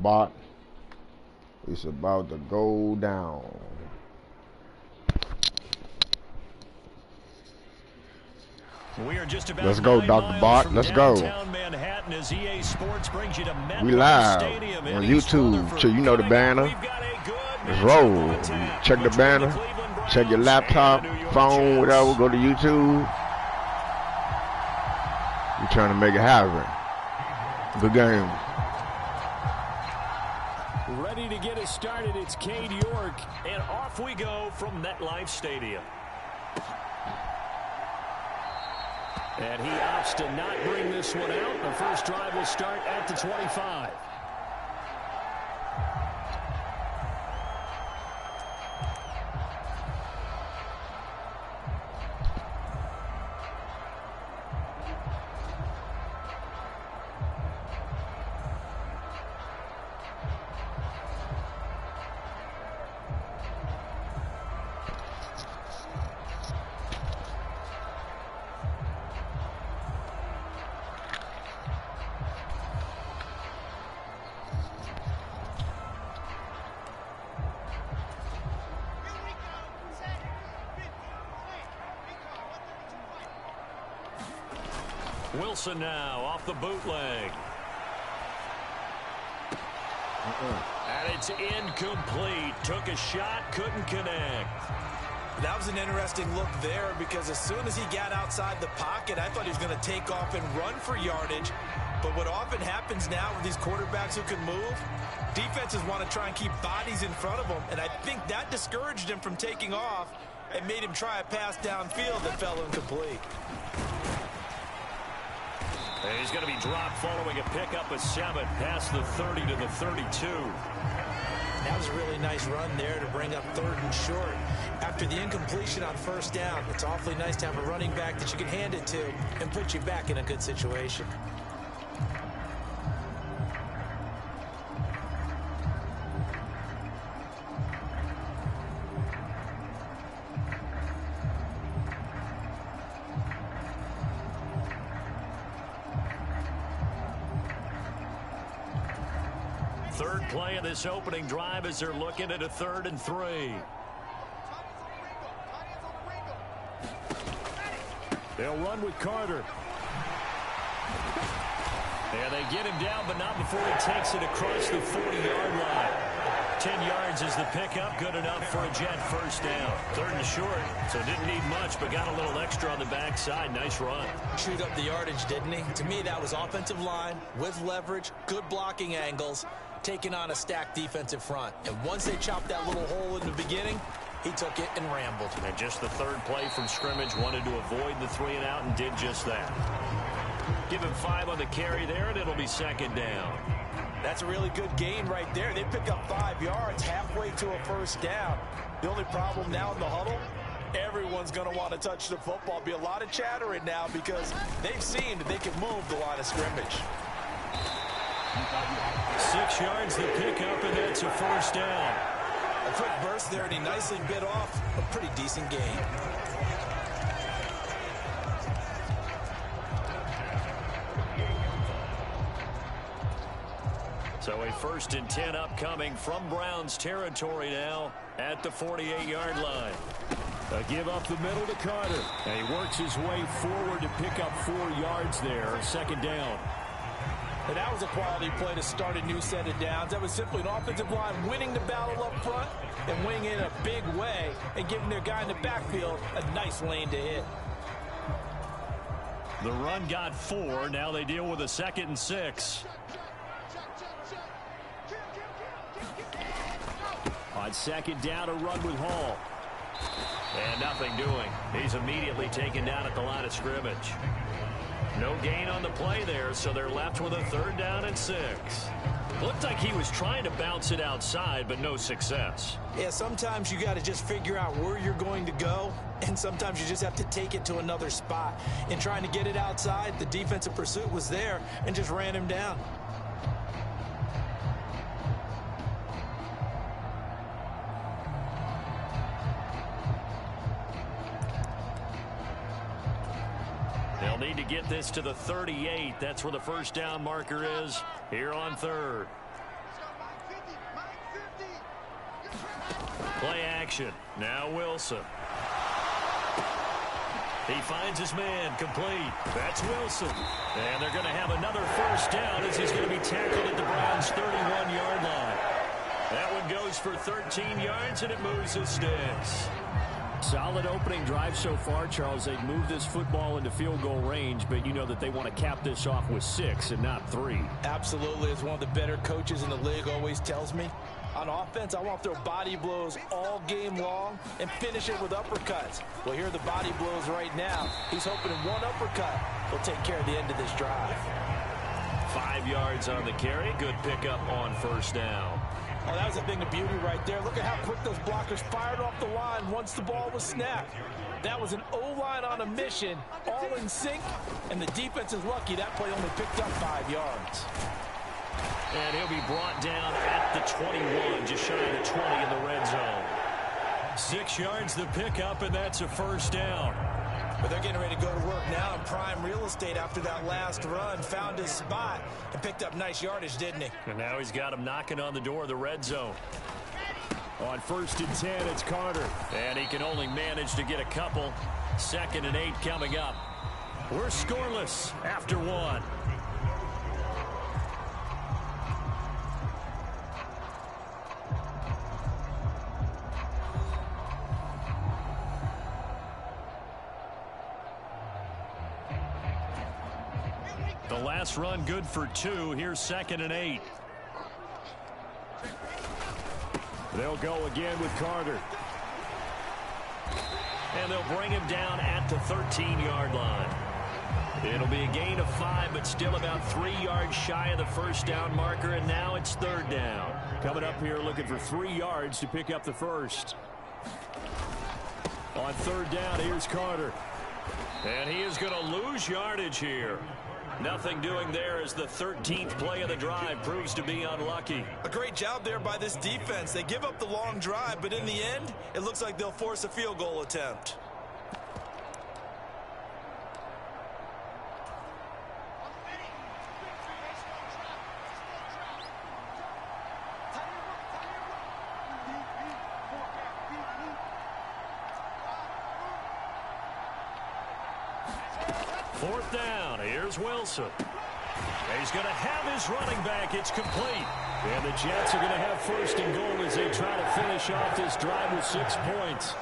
Bot. It's about to go down. We are just about Let's go, Dr. Bot. Let's go. Manhattan as EA Sports brings you to We live Stadium on YouTube. So you know the banner. Let's roll. Check the banner. Check your laptop, phone, whatever. Go to YouTube. We're trying to make it happen. Good game. Ready to get us started. It's Cade York, and off we go from MetLife Stadium. And he opts to not bring this one out. The first drive will start at the 25. Wilson now off the bootleg. And it's incomplete. Took a shot, couldn't connect. That was an interesting look there because as soon as he got outside the pocket, I thought he was going to take off and run for yardage. But what often happens now with these quarterbacks who can move, defenses want to try and keep bodies in front of them. And I think that discouraged him from taking off and made him try a pass downfield that fell incomplete. And he's going to be dropped following a pickup of 7 past the 30 to the 32. That was a really nice run there to bring up 3rd and short. After the incompletion on 1st down, it's awfully nice to have a running back that you can hand it to and put you back in a good situation. Third play of this opening drive as they're looking at a 3rd and 3. They'll run with Carter. And they get him down, but not before he takes it across the 40-yard line. 10 yards is the pickup, good enough for a Jet first down. 3rd and short, so didn't need much, but got a little extra on the backside. Nice run. Chewed up the yardage, didn't he? To me, that was offensive line with leverage, good blocking angles, taking on a stacked defensive front. And once they chopped that little hole in the beginning, he took it and rambled. And just the 3rd play from scrimmage, wanted to avoid the 3 and out and did just that. Give him 5 on the carry there, and it'll be 2nd down. That's a really good gain right there. They pick up 5 yards halfway to a 1st down. The only problem now in the huddle, everyone's going to want to touch the football. Be a lot of chattering now because they've seen that they can move the line of scrimmage. 6 yards the pickup, and that's a 1st down. A quick burst there, and he nicely bit off a pretty decent gain. So a 1st and 10 upcoming from Browns territory now at the 48-yard line. A give up the middle to Carter. And he works his way forward to pick up 4 yards there. 2nd down. And that was a quality play to start a new set of downs. That was simply an offensive line winning the battle up front and winning it in a big way and giving their guy in the backfield a nice lane to hit. The run got 4. Now they deal with a 2nd and 6. On 2nd down, a run with Hall. And nothing doing. He's immediately taken down at the line of scrimmage. No gain on the play there, so they're left with a 3rd down and 6. Looked like he was trying to bounce it outside, but no success. Yeah, sometimes you got to just figure out where you're going to go, and sometimes you just have to take it to another spot. In trying to get it outside, the defensive pursuit was there and just ran him down. They'll need to get this to the 38. That's where the 1st down marker is here on 3rd. action. Now Wilson. He finds his man, complete. That's Wilson. And they're going to have another first down as he's going to be tackled at the Browns' 31-yard line. That one goes for 13 yards, and it moves his sticks. Solid opening drive so far, Charles. They've moved this football into field goal range, but you know that they want to cap this off with 6 and not 3. Absolutely. As one of the better coaches in the league always tells me, on offense, I want to throw body blows all game long and finish it with uppercuts. Well, here are the body blows right now. He's hoping one uppercut will take care of the end of this drive. 5 yards on the carry. Good pickup on first down. Oh, that was a thing of beauty right there. Look at how quick those blockers fired off the line once the ball was snapped. That was an O-line on a mission, all in sync, and the defense is lucky that play only picked up 5 yards. And he'll be brought down at the 21, just shy of the 20 in the red zone. 6 yards the pickup, and that's a first down. But they're getting ready to go to work now in prime real estate after that last run. Found his spot and picked up nice yardage, didn't he? And now he's got him knocking on the door of the red zone. On 1st and 10, it's Carter. And he can only manage to get a couple. 2nd and 8 coming up. We're scoreless after 1. The last run good for 2. Here's 2nd and 8. They'll go again with Carter. And they'll bring him down at the 13-yard line. It'll be a gain of 5, but still about 3 yards shy of the first down marker, and now it's 3rd down. Coming up here looking for 3 yards to pick up the first. On 3rd down, here's Carter. And he is going to lose yardage here. Nothing doing there as the 13th play of the drive proves to be unlucky. A great job there by this defense. They give up the long drive, but in the end, it looks like they'll force a field goal attempt. Fourth down. Here's Wilson. He's going to have his running back. It's complete. And the Jets are going to have 1st and goal as they try to finish off this drive with 6 points.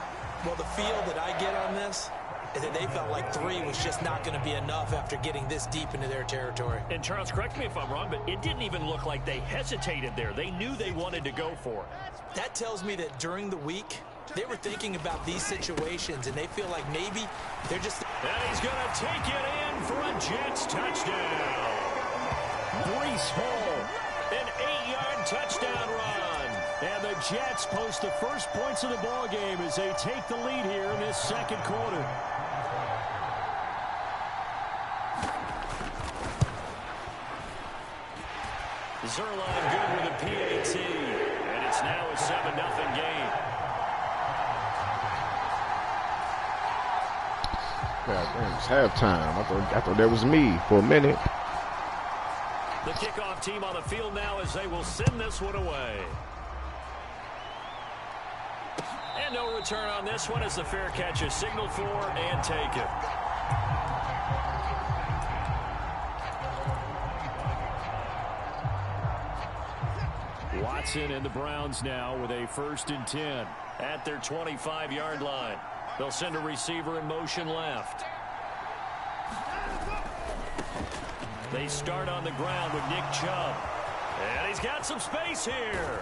Well, the feel that I get on this is that they felt like 3 was just not going to be enough after getting this deep into their territory. And Charles, correct me if I'm wrong, but it didn't even look like they hesitated there. They knew they wanted to go for it. That tells me that during the week, they were thinking about these situations, and they feel like maybe they're just... And he's going to take it in for a Jets touchdown. Breece Hall. An 8-yard touchdown run. And the Jets post the first points of the ball game as they take the lead here in this 2nd quarter. Zerline good with a PAT. And it's now a 7-0 game. It's halftime. I thought that was me for a minute. The kickoff team on the field now as they will send this one away. And no return on this one as the fair catch is signaled for and taken. Watson and the Browns now with a 1st and 10. At their 25-yard line. They'll send a receiver in motion left. They start on the ground with Nick Chubb. And he's got some space here.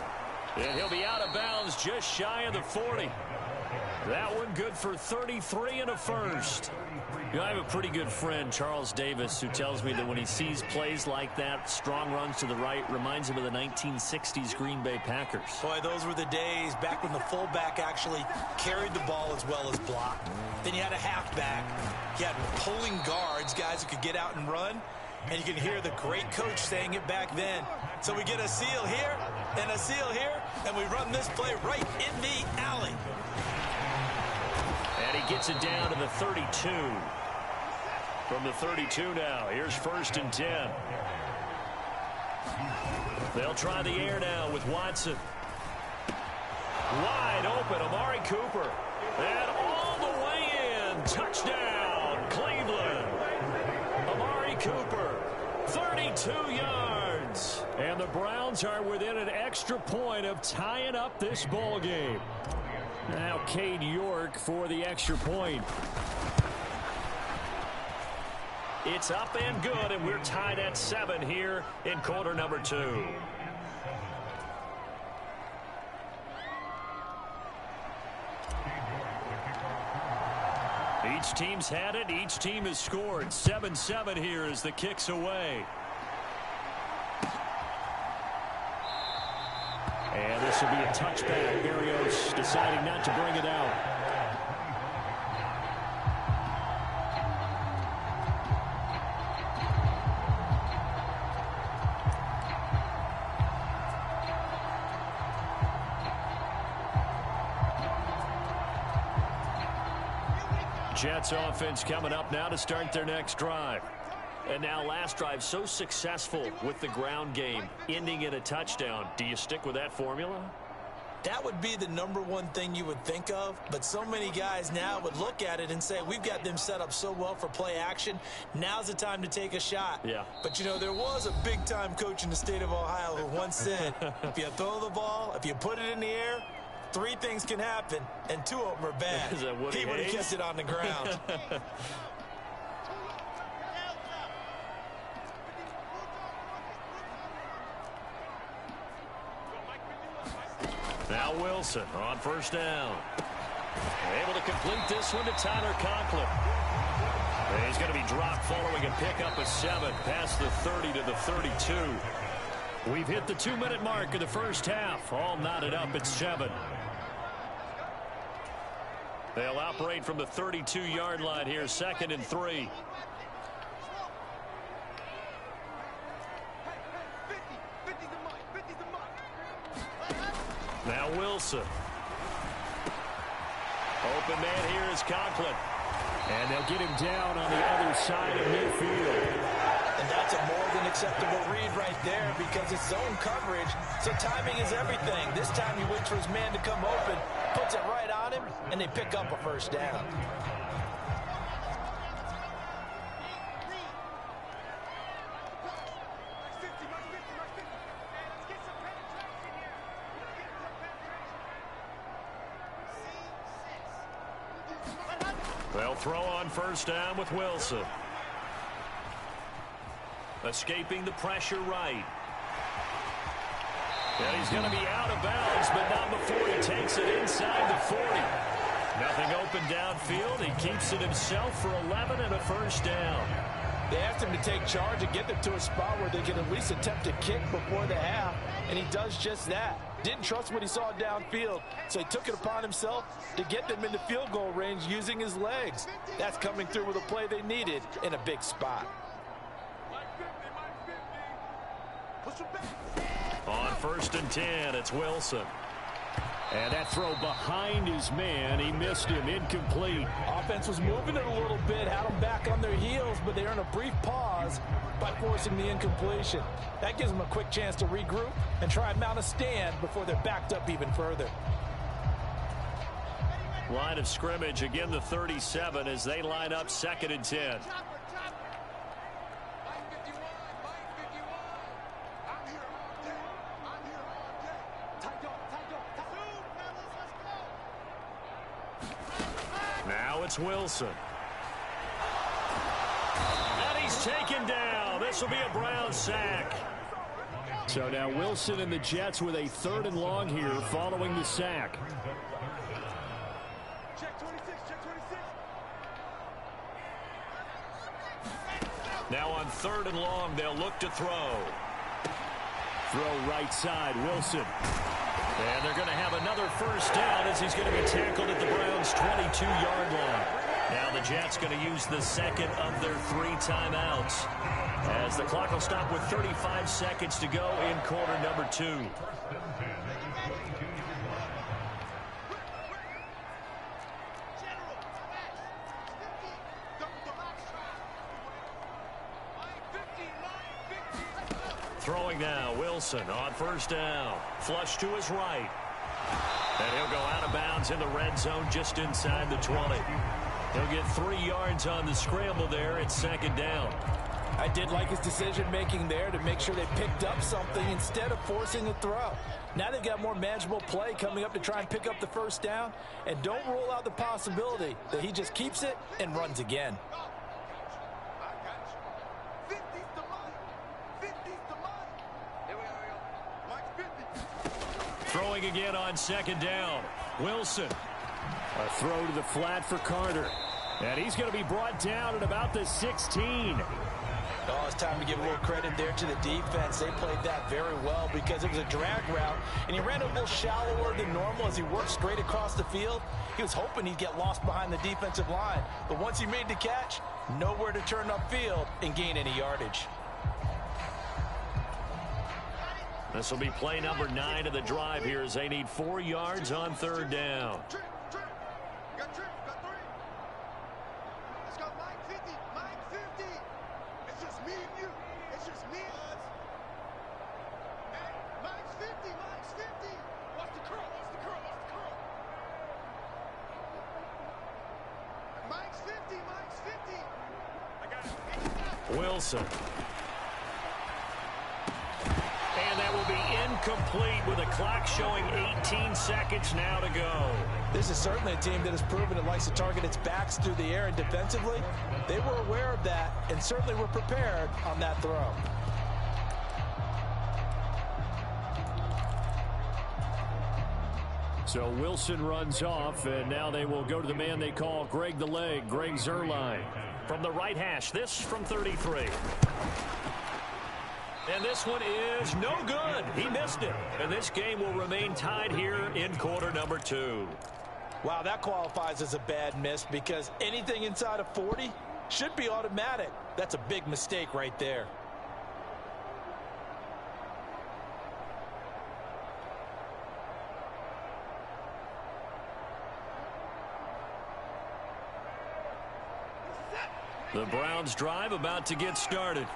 And he'll be out of bounds just shy of the 40. That one good for 33 and a first. You know, I have a pretty good friend, Charles Davis, who tells me that when he sees plays like that, strong runs to the right, reminds him of the 1960s Green Bay Packers. Boy, those were the days back when the fullback actually carried the ball as well as blocked. Then you had a halfback. You had pulling guards, guys who could get out and run. And you can hear the great coach saying it back then. So we get a seal here and a seal here, and we run this play right in the alley. And he gets it down to the 32. From the 32 now, here's 1st and 10. They'll try the air now with Watson. Wide open, Amari Cooper. And all the way in. Touchdown, Cleveland. Amari Cooper, 32 yards. And the Browns are within an extra point of tying up this ball game. Now Cade York for the extra point. It's up and good, and we're tied at 7 here in quarter number 2. Each team's had it. Each team has scored. 7-7 here as the kick's away. And this will be a touchback. Berrios deciding not to bring it out. Jets offense coming up now to start their next drive. And now last drive so successful with the ground game, ending in a touchdown. Do you stick with that formula? That would be the #1 thing you would think of, but so many guys now would look at it and say, we've got them set up so well for play action. Now's the time to take a shot. Yeah. But, you know, there was a big-time coach in the state of Ohio who once said, if you throw the ball, if you put it in the air, 3 things can happen, and 2 of them are bad. Is that he would have kept it on the ground. Now Wilson on first down. Able to complete this one to Tyler Conklin. He's going to be dropped following a pickup of 7 past the 30 to the 32. We've hit the 2-minute mark of the first half. All knotted up at 7. They'll operate from the 32-yard line here, 2nd and 3. Now Wilson. Open man here is Conklin. And they'll get him down on the other side of midfield. And that's a more than acceptable read right there because it's zone coverage, so timing is everything. This time he waits for his man to come open, puts it right on him, and they pick up a first down. They'll throw on first down with Wilson. Escaping the pressure right. And he's going to be out of bounds, but not before he takes it inside the 40. Nothing open downfield. He keeps it himself for 11 and a first down. They asked him to take charge and get them to a spot where they can at least attempt a kick before the half, and he does just that. Didn't trust what he saw downfield, so he took it upon himself to get them into field goal range using his legs. That's coming through with a play they needed in a big spot. On 1st and 10, it's Wilson. And that throw behind his man, he missed him, incomplete. Offense was moving it a little bit, had them back on their heels, but they earned a brief pause by forcing the incompletion. That gives them a quick chance to regroup and try and mount a stand before they're backed up even further. Line of scrimmage, again the 37 as they line up 2nd and 10. Now it's Wilson. And he's taken down. This will be a Brown sack. So now Wilson and the Jets with a 3rd and long here following the sack. Now on 3rd and long, they'll look to throw. Throw right side, Wilson. And they're going to have another first down as he's going to be tackled at the Browns' 22-yard line. Now the Jets going to use the 2nd of their 3 timeouts as the clock will stop with 35 seconds to go in quarter number 2. Throwing now, Wilson on first down. Flush to his right. And he'll go out of bounds in the red zone just inside the 20. He'll get 3 yards on the scramble there. It's second down. I did like his decision-making there to make sure they picked up something instead of forcing a throw. Now they've got more manageable play coming up to try and pick up the first down. And don't rule out the possibility that he just keeps it and runs again. Throwing again on second down. Wilson. A throw to the flat for Carter. And he's going to be brought down at about the 16. Oh, it's time to give a little credit there to the defense. They played that very well because it was a drag route, and he ran a little shallower than normal as he worked straight across the field. He was hoping he'd get lost behind the defensive line, but once he made the catch, nowhere to turn upfield and gain any yardage. This will be play number 9 of the drive here as they need 4 yards on third down. Wilson. And that will be incomplete with a clock showing 18 seconds now to go. This is certainly a team that has proven it likes to target its backs through the air, and defensively, they were aware of that and certainly were prepared on that throw. So Wilson runs off, and now they will go to the man they call Greg the Leg, Greg Zuerlein. From the right hash, this from 33. And this one is no good. He missed it. And this game will remain tied here in quarter number 2. Wow, that qualifies as a bad miss because anything inside of 40 should be automatic. That's a big mistake right there. The Browns drive about to get started.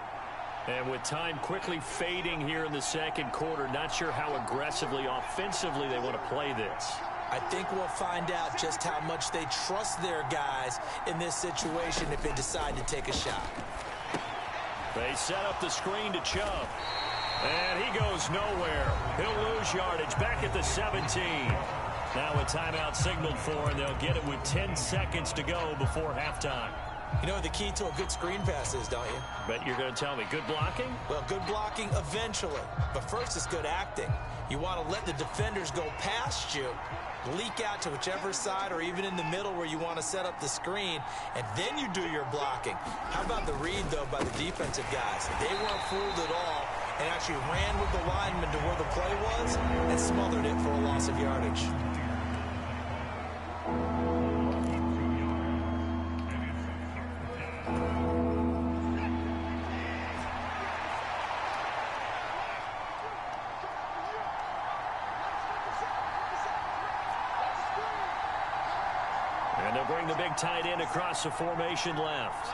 And with time quickly fading here in the second quarter, not sure how aggressively, offensively they want to play this. I think we'll find out just how much they trust their guys in this situation if they decide to take a shot. They set up the screen to Chubb. And he goes nowhere. He'll lose yardage back at the 17. Now a timeout signaled for, and they'll get it with 10 seconds to go before halftime. You know what the key to a good screen pass is, don't you? Bet you're going to tell me. Good blocking? Well, good blocking eventually. But first it's good acting. You want to let the defenders go past you, leak out to whichever side or even in the middle where you want to set up the screen, and then you do your blocking. How about the read, though, by the defensive guys? They weren't fooled at all and actually ran with the lineman to where the play was and smothered it for a loss of yardage. And they'll bring the big tight end across the formation left.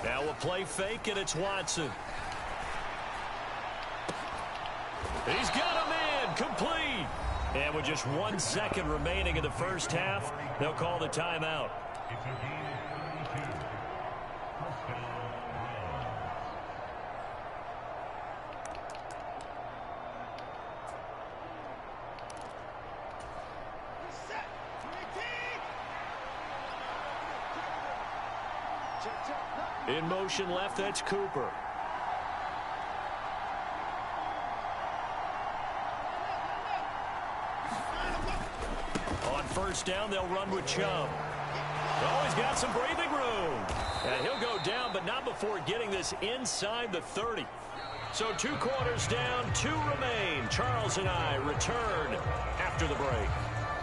Now a play fake, and it's Watson. He's got a man, complete. And with just 1 second remaining in the first half, they'll call the timeout. In motion left, that's Cooper. On first down, they'll run with Chubb. Oh, he's got some breathing room. And he'll go down, but not before getting this inside the 30. So 2 quarters down, 2 remain. Charles and I return after the break.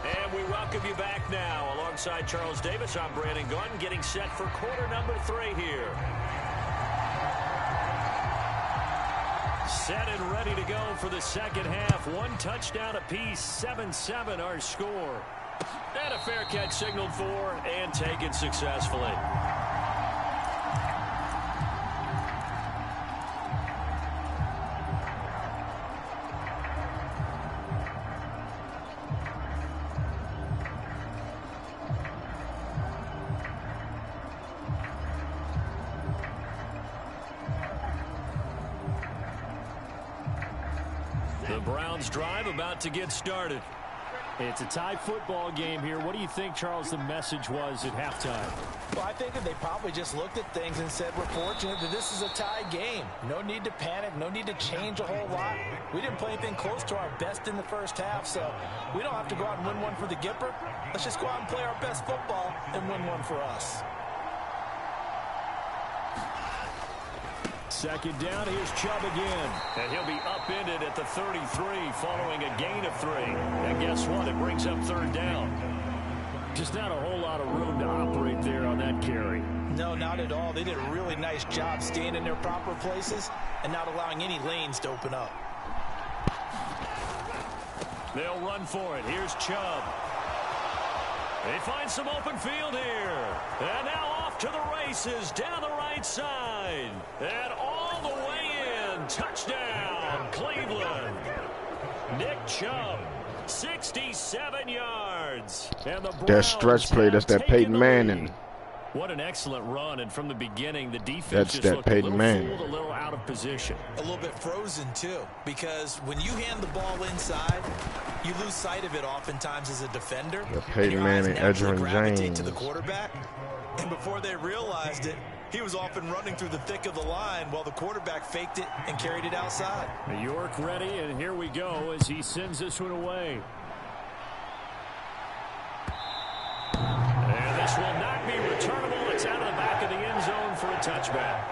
And we welcome you back now. Alongside Charles Davis, I'm Brandon Gunn, getting set for quarter number 3 here. Set and ready to go for the second half. 1 touchdown apiece, 7-7 our score. And a fair catch signaled for and taken successfully. The Browns drive about to get started. It's a tie football game here. What do you think, Charles, the message was at halftime? Well, I think that they probably just looked at things and said, we're fortunate that this is a tie game. No need to panic. No need to change a whole lot. We didn't play anything close to our best in the first half, so we don't have to go out and win one for the Gipper. Let's just go out and play our best football and win one for us. Second down, here's Chubb again. And he'll be upended at the 33 following a gain of 3. And guess what? It brings up third down. Just not a whole lot of room to operate there on that carry. No, not at all. They did a really nice job staying in their proper places and not allowing any lanes to open up. They'll run for it. Here's Chubb. They find some open field here. And now off to the races down the right side. And all the way in. Touchdown, Cleveland. Nick Chubb, 67 yards. And the that stretch play, that's that Peyton Manning. What an excellent run, and from the beginning, the defense just that looked Peyton a little Manning. fooled, a little out of position. A little bit frozen, too, because when you hand the ball inside, you lose sight of it oftentimes as a defender. The Peyton Manning, Edgerrin James. To the quarterback, and before they realized it, he was off and running through the thick of the line while the quarterback faked it and carried it outside. York ready, and here we go as he sends this one away. And this will not be returnable. It's out of the back of the end zone for a touchback.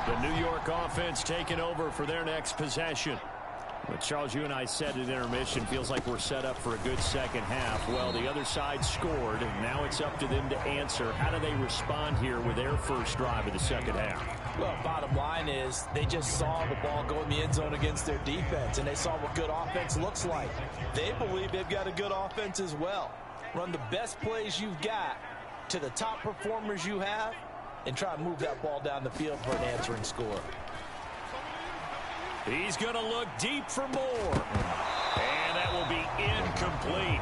The New York offense taking over for their next possession. But Charles, you and I said at intermission, feels like we're set up for a good second half. Well, the other side scored, and now it's up to them to answer. How do they respond here with their first drive of the second half? Well, bottom line is they just saw the ball go in the end zone against their defense, and they saw what good offense looks like. They believe they've got a good offense as well. Run the best plays you've got to the top performers you have, and try to move that ball down the field for an answering score. He's going to look deep for more. And that will be incomplete.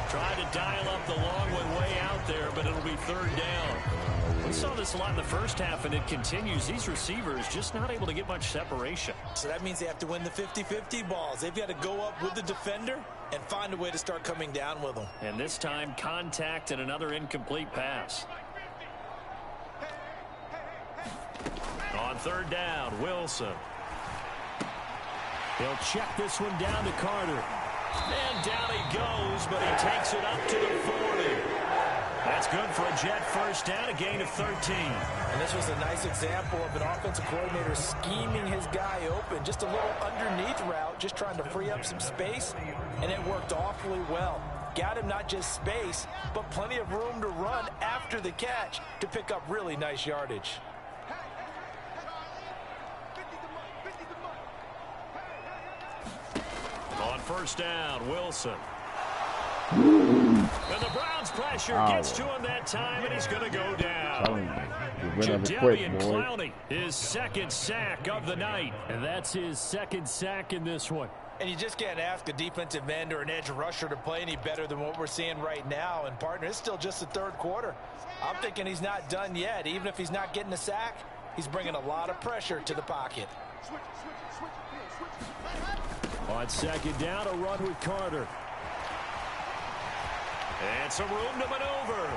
Tried to dial up the long one way out there, but it'll be third down. We saw this a lot in the first half, and it continues. These receivers just not able to get much separation. So that means they have to win the 50-50 balls. They've got to go up with the defender and find a way to start coming down with them. And this time, contact and another incomplete pass. On third down, Wilson. He'll check this one down to Carter. And down he goes, but he takes it up to the 40. That's good for a Jet first down, a gain of 13. And this was a nice example of an offensive coordinator scheming his guy open. Just a little underneath route, just trying to free up some space, and it worked awfully well. Got him not just space, but plenty of room to run after the catch to pick up really nice yardage. On first down, Wilson. And the Browns pressure gets to him that time, and he's going to go down. Jadeveon Clowney, his second sack of the night. And that's his second sack in this one. And you just can't ask a defensive end or an edge rusher to play any better than what we're seeing right now. And, partner, it's still just the third quarter. I'm thinking he's not done yet. Even if he's not getting a sack, he's bringing a lot of pressure to the pocket. On second down, a run with Carter. And some room to maneuver.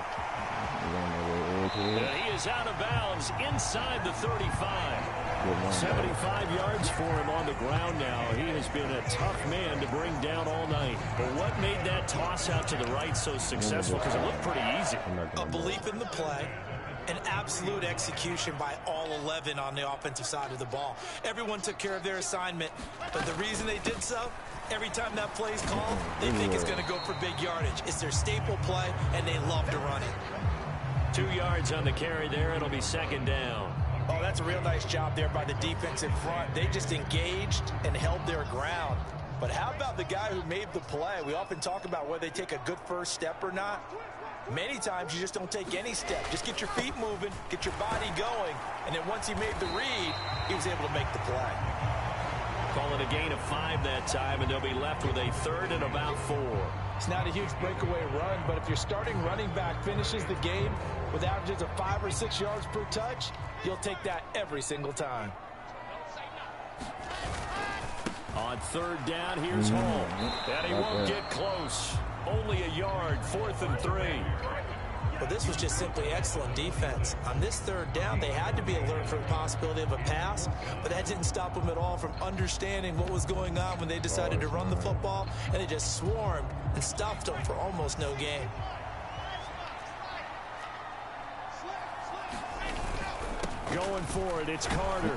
And he is out of bounds inside the 35. 75 yards for him on the ground now. He has been a tough man to bring down all night. But what made that toss out to the right so successful? Because it looked pretty easy. A belief in the play. An absolute execution by all 11 on the offensive side of the ball. Everyone took care of their assignment, but the reason they did so, every time that play is called, they think it's going to go for big yardage. It's their staple play, and they love to run it. 2 yards on the carry there. It'll be second down. Oh, that's a real nice job there by the defensive front. They just engaged and held their ground. But how about the guy who made the play? We often talk about whether they take a good first step or not. Many times you just don't take any step. Just get your feet moving, get your body going, and then once he made the read, he was able to make the play. Call it a gain of 5 that time, and they'll be left with a third and about 4. It's not a huge breakaway run, but if your starting running back finishes the game with averages of 5 or 6 yards per touch, You'll take that every single time. On third down, here's Hall. And he won't get close. Only a yard, 4th and 3. Well, this was just simply excellent defense. On this third down, they had to be alert for the possibility of a pass, but that didn't stop them at all from understanding what was going on when they decided to run the football, and they just swarmed and stuffed them for almost no gain. Going for it, it's Carter.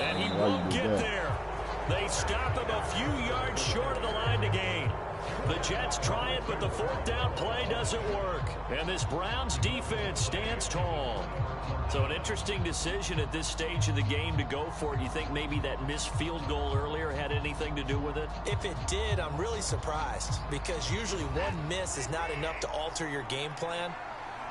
And he won't get there. They stop him a few yards short of the line to gain. The Jets try it, but the 4th down play doesn't work. And this Browns defense stands tall. So an interesting decision at this stage of the game to go for it. You think maybe that missed field goal earlier had anything to do with it? If it did, I'm really surprised, because usually one miss is not enough to alter your game plan.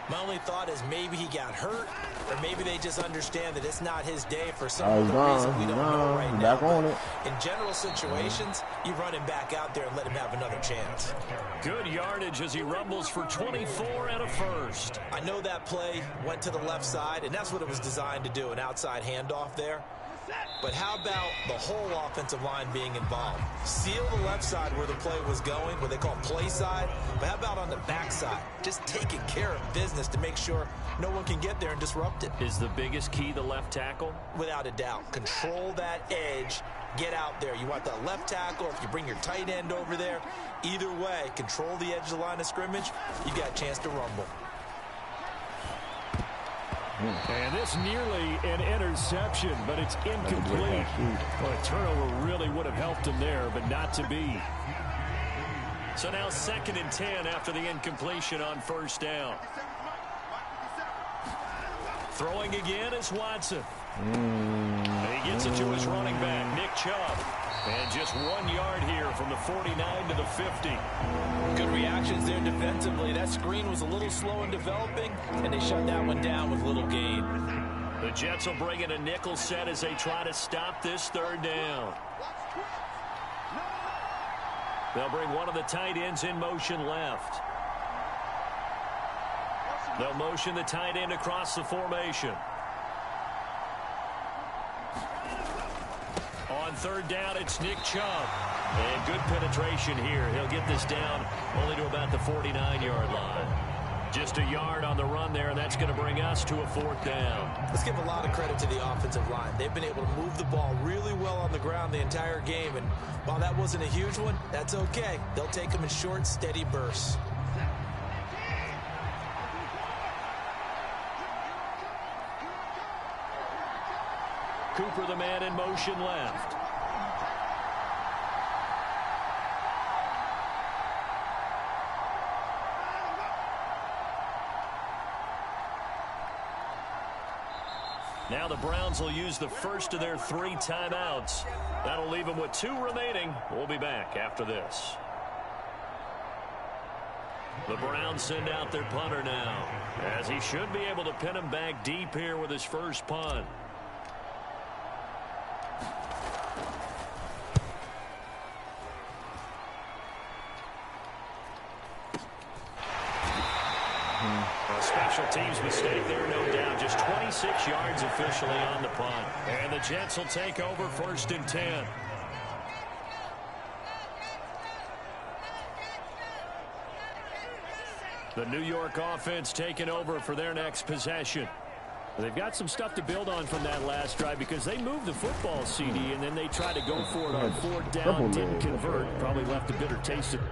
My only thought is maybe he got hurt, or maybe they just understand that it's not his day for some other reason we don't know right now. Back on it. In general situations, you run him back out there and let him have another chance. Good yardage as he rumbles for 24 and a first. I know that play went to the left side, and that's what it was designed to do, an outside handoff there. But how about the whole offensive line being involved? Seal the left side where the play was going, what they call play side. But how about on the back side? Just taking care of business to make sure no one can get there and disrupt it. Is the biggest key the left tackle? Without a doubt. Control that edge. Get out there. You want the left tackle. If you bring your tight end over there, either way, control the edge of the line of scrimmage. You got a chance to rumble. And this nearly an interception, but it's incomplete. Well, a turnover really would have helped him there, but not to be. So now 2nd and 10 after the incompletion on 1st down. Throwing again is Watson. And he gets it to his running back, Nick Chubb. And just 1 yard here from the 49 to the 50. Good reactions there defensively. That screen was a little slow in developing, and they shut that one down with little gain. The Jets will bring in a nickel set as they try to stop this 3rd down. They'll bring one of the tight ends in motion left. They'll motion the tight end across the formation. On 3rd down, it's Nick Chubb. And good penetration here. He'll get this down only to about the 49-yard line. Just a yard on the run there, and that's going to bring us to a 4th down. Let's give a lot of credit to the offensive line. They've been able to move the ball really well on the ground the entire game, and while that wasn't a huge one, that's okay. They'll take them in short, steady bursts. Cooper, the man in motion left. Now the Browns will use the first of their 3 timeouts. That'll leave them with 2 remaining. We'll be back after this. The Browns send out their punter now, as he should be able to pin him back deep here with his first punt. A special teams mistake there, no doubt. Just 26 yards officially on the punt. And the Jets will take over 1st and 10. The New York offense taking over for their next possession. They've got some stuff to build on from that last drive because they moved the football, CD, and then they tried to go for it on 4th down, didn't convert, probably left a bitter taste of it.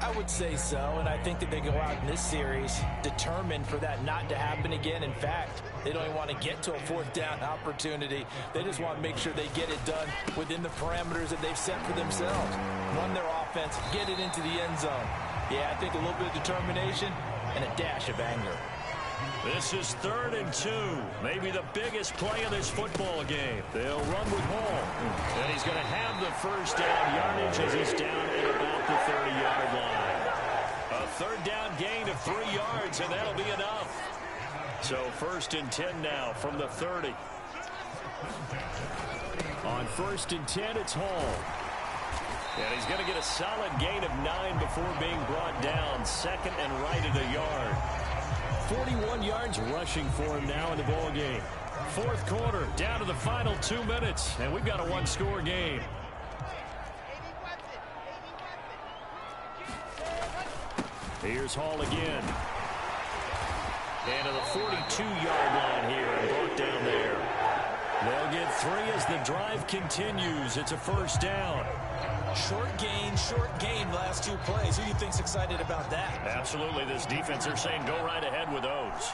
I would say so, and I think that they go out in this series determined for that not to happen again. In fact, they don't even want to get to a 4th down opportunity. They just want to make sure they get it done within the parameters that they've set for themselves. Run their offense, get it into the end zone. Yeah, I think a little bit of determination and a dash of anger. This is 3rd and 2. Maybe the biggest play of this football game. They'll run with Hall. And he's going to have the first down yardage as he's down at about the 30-yard line. A 3rd down gain of 3 yards, and that'll be enough. So 1st and 10 now from the 30. On 1st and 10, it's Hall. And he's going to get a solid gain of 9 before being brought down. 2nd and right at a yard. 41 yards rushing for him now in the ball game. 4th quarter, down to the final 2 minutes, and we've got a 1-score game. Here's Hall again. And to the 42-yard line here, and brought down there. They'll get 3 as the drive continues. It's a 1st down. Short gain last 2 plays. Who do you think's excited about that? Absolutely. This defense, they're saying go right ahead with those.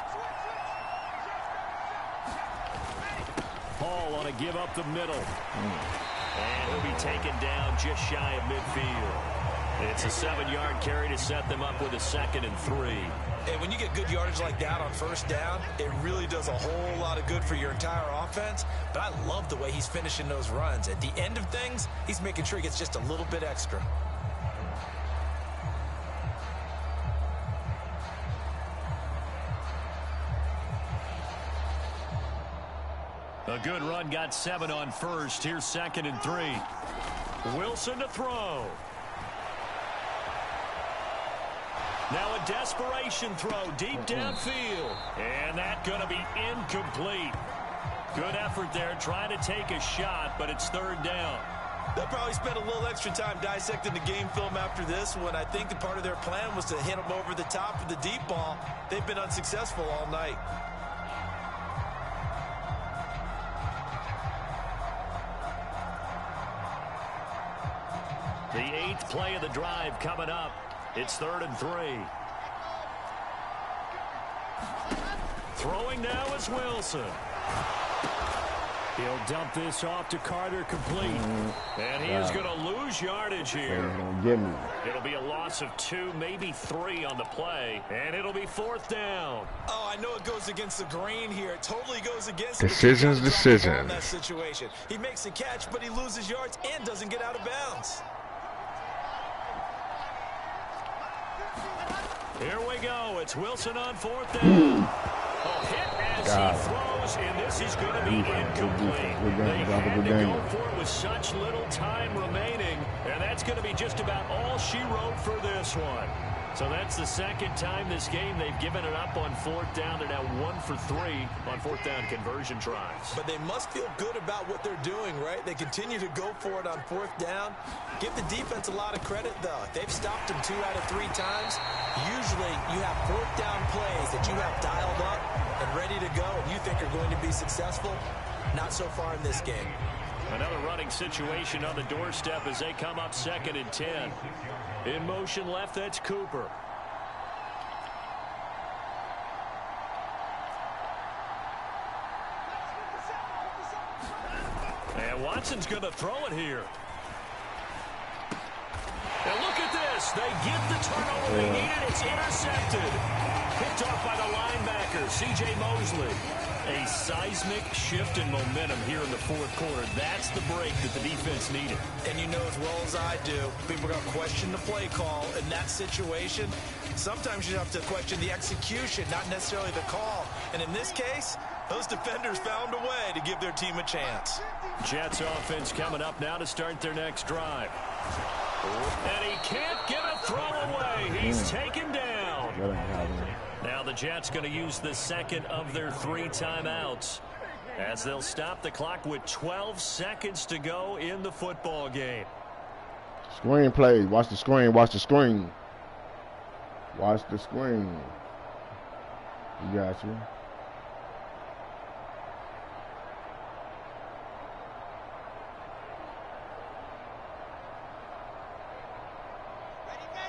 Hall on a give up the middle. And he'll be taken down just shy of midfield. It's a 7-yard carry to set them up with a 2nd and 3. And when you get good yardage like that on 1st down, it really does a whole lot of good for your entire offense. But I love the way he's finishing those runs. At the end of things, he's making sure he gets just a little bit extra. A good run, got 7 on 1st. Here's 2nd and 3. Wilson to throw. Now a desperation throw deep downfield. And that's going to be incomplete. Good effort there trying to take a shot, but it's 3rd down. They'll probably spend a little extra time dissecting the game film after this one. I think that part of their plan was to hit them over the top of the deep ball. They've been unsuccessful all night. The 8th play of the drive coming up. It's 3rd and 3. Throwing now is Wilson. He'll dump this off to Carter, complete. And he is going to lose yardage here. It'll be a loss of 2, maybe 3 on the play. And it'll be 4th down. Oh, I know it goes against the grain here. It totally goes against decisions. in that situation. He makes a catch, but he loses yards and doesn't get out of bounds. Here we go. It's Wilson on 4th down. Hit as he throws, and this is going to be incomplete. They had to go for it with such little time remaining, and that's going to be just about all she wrote for this one. So that's the 2nd time this game they've given it up on 4th down. They're now 1 for 3 on 4th down conversion tries. But they must feel good about what they're doing, right? They continue to go for it on 4th down. Give the defense a lot of credit, though. They've stopped them 2 out of 3 times. Usually you have 4th down plays that you have dialed up and ready to go, and you think are going to be successful. Not so far in this game. Another running situation on the doorstep as they come up 2nd and 10. In motion left, that's Cooper. And Watson's going to throw it here. And look at this. They get the turnover they needed. It's intercepted. Picked off by the linebacker, C.J. Mosley. A seismic shift in momentum here in the 4th quarter. That's the break that the defense needed. And you know as well as I do, people are going to question the play call in that situation. Sometimes you have to question the execution, not necessarily the call. And in this case, those defenders found a way to give their team a chance. Jets offense coming up now to start their next drive. And he can't get a throw away. He's taken down. Now the Jets going to use the 2nd of their 3 timeouts as they'll stop the clock with 12 seconds to go in the football game. Screen play. Watch the screen. Watch the screen. Watch the screen. You got you.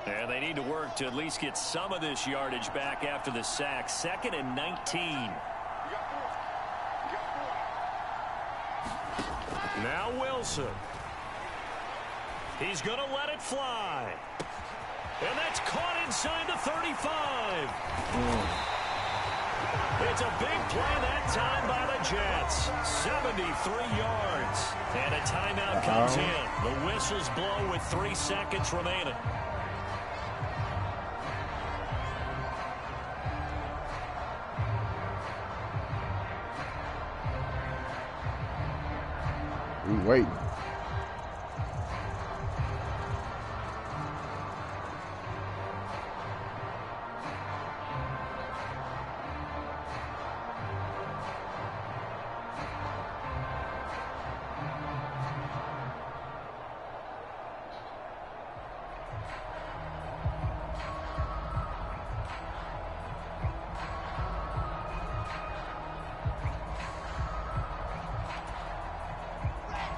And they need to work to at least get some of this yardage back after the sack. 2nd and 19. Now Wilson. He's going to let it fly. And that's caught inside the 35. It's a big play that time by the Jets. 73 yards. And a timeout comes in. The whistles blow with 3 seconds remaining. We waiting.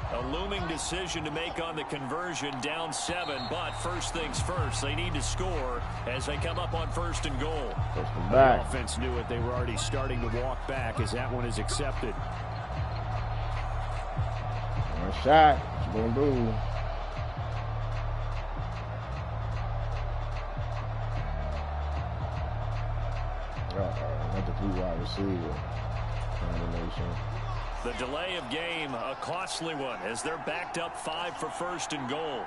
A looming decision to make on the conversion, down 7, but first things first, they need to score as they come up on 1st and goal. The offense knew it. They were already starting to walk back as that one is accepted. One shot. What you gonna do? Not the 3 wide receiver combination. The delay of game, a costly one, as they're backed up 5 for 1st and goal.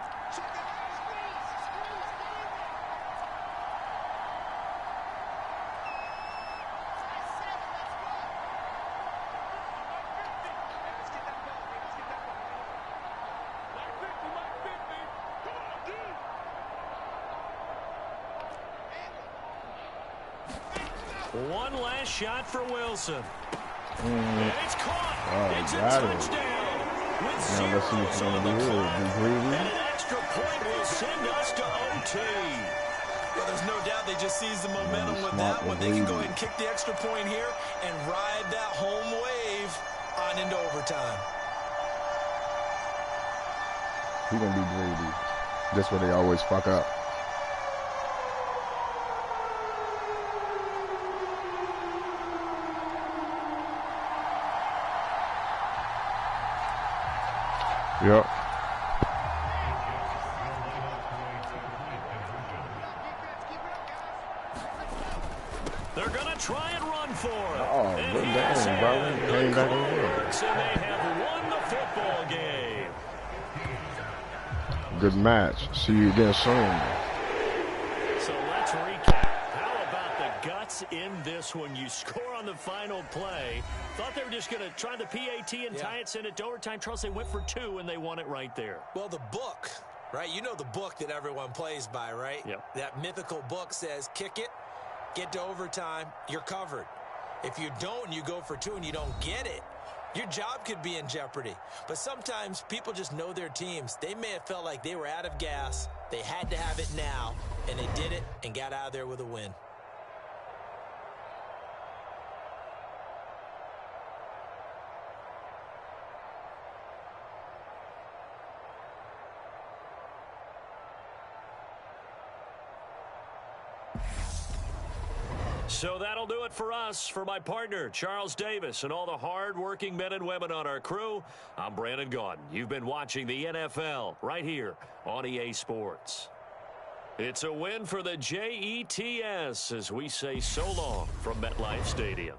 One last shot for Wilson. It's caught. It's a touchdown. Now let's see what's going to do here. And an extra point will send us to OT. Well, there's no doubt they just seized the momentum with that one. They can go ahead and kick the extra point here and ride that home wave on into overtime. He's going to be greedy. That's where they always fuck up. Yep. They're going to try and run for it. Oh, good game, bro. Came back in here. And they have won the football game. Good match. See you again soon. So let's recap. How about the guts in this one? You score on the final play. Thought they were just going to try the PAT and tie it, send it to overtime. Charles, they went for 2, and they won it right there. Well, the book, right? You know the book that everyone plays by, right? Yep. That mythical book says, kick it, get to overtime, you're covered. If you don't and you go for 2 and you don't get it, your job could be in jeopardy. But sometimes people just know their teams. They may have felt like they were out of gas. They had to have it now, and they did it and got out of there with a win. So that'll do it for us. For my partner, Charles Davis, and all the hard-working men and women on our crew, I'm Brandon Gaudin. You've been watching the NFL right here on EA Sports. It's a win for the Jets as we say so long from MetLife Stadium.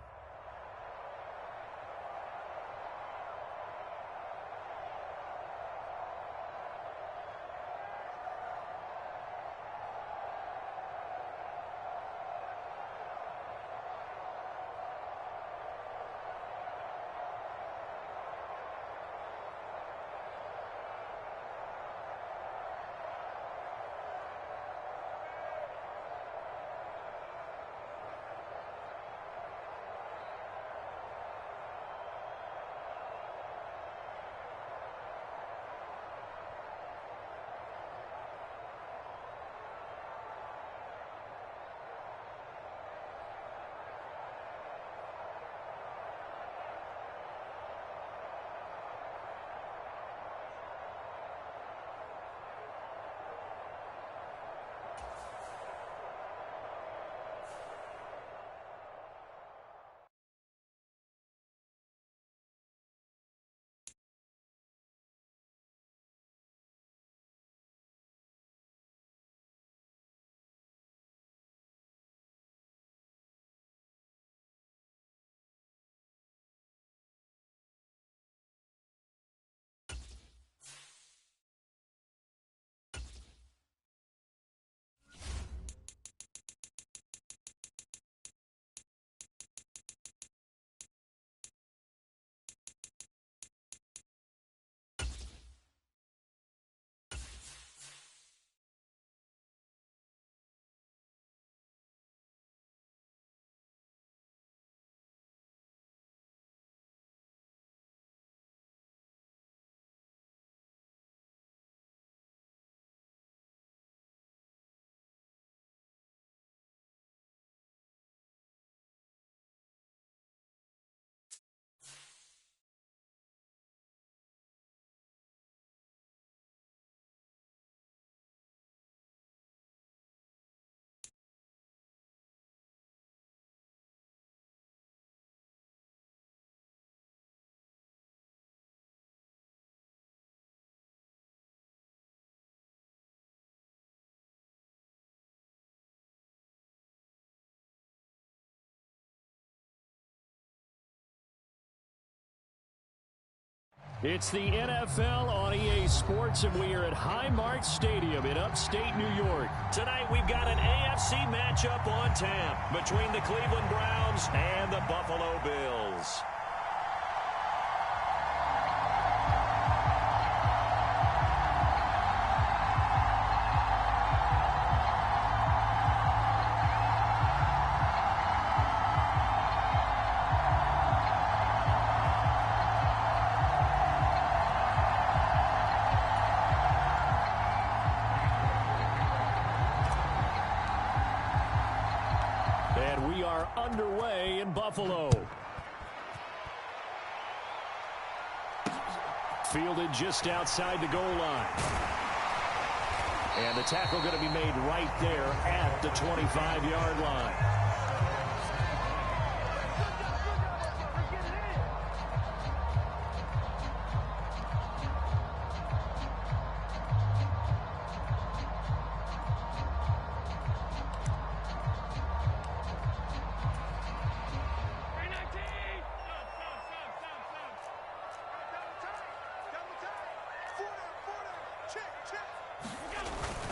It's the NFL on EA Sports, and we are at Highmark Stadium in upstate New York. Tonight, we've got an AFC matchup on tap between the Cleveland Browns and the Buffalo Bills. And we are underway in Buffalo. Fielded just outside the goal line. And the tackle going to be made right there at the 25-yard line.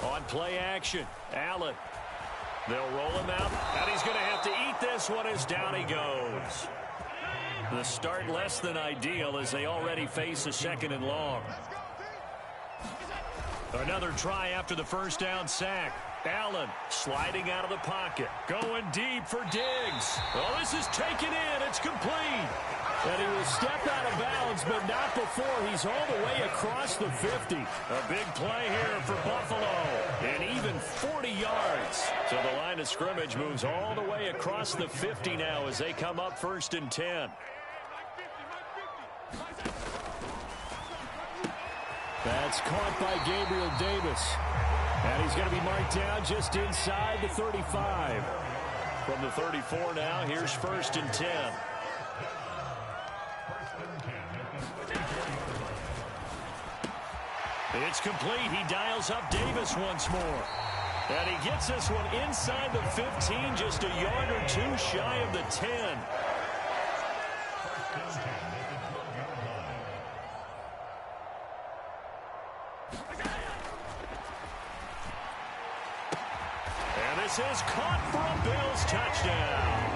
On play action, Allen. They'll roll him out, and he's going to have to eat this one as down he goes. The start less than ideal as they already face a 2nd and long. Another try after the first down sack. Allen sliding out of the pocket, going deep for Diggs. Oh, this is taken in. It's complete. And he will step out of bounds, but not before he's all the way across the 50. A big play here for Buffalo, and even 40 yards. So the line of scrimmage moves all the way across the 50 now as they come up 1st and 10. That's caught by Gabriel Davis. And he's going to be marked down just inside the 35. From the 34 now, here's 1st and 10. It's complete. He dials up Davis once more. And he gets this one inside the 15, just a yard or two shy of the 10. And this is caught for a Bills touchdown.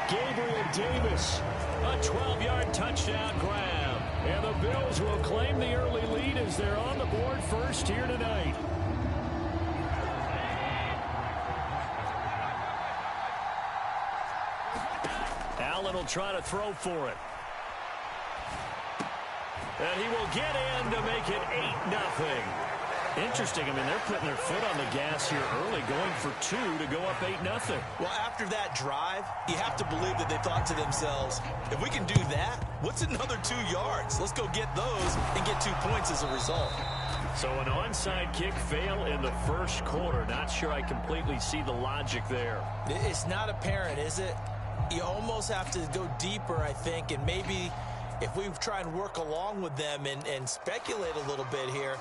Gabriel Davis, a 12-yard touchdown grab. And the Bills will claim the early lead as they're on the board first here tonight. Allen will try to throw for it. And he will get in to make it 8-0. Interesting. I mean, they're putting their foot on the gas here early, going for 2 to go up 8-0. Well, after that drive, you have to believe that they thought to themselves, if we can do that, what's another 2 yards? Let's go get those and get 2 points as a result. So an onside kick fail in the first quarter. Not sure I completely see the logic there. It's not apparent, is it? You almost have to go deeper, I think, and maybe if we try and work along with them and speculate a little bit here,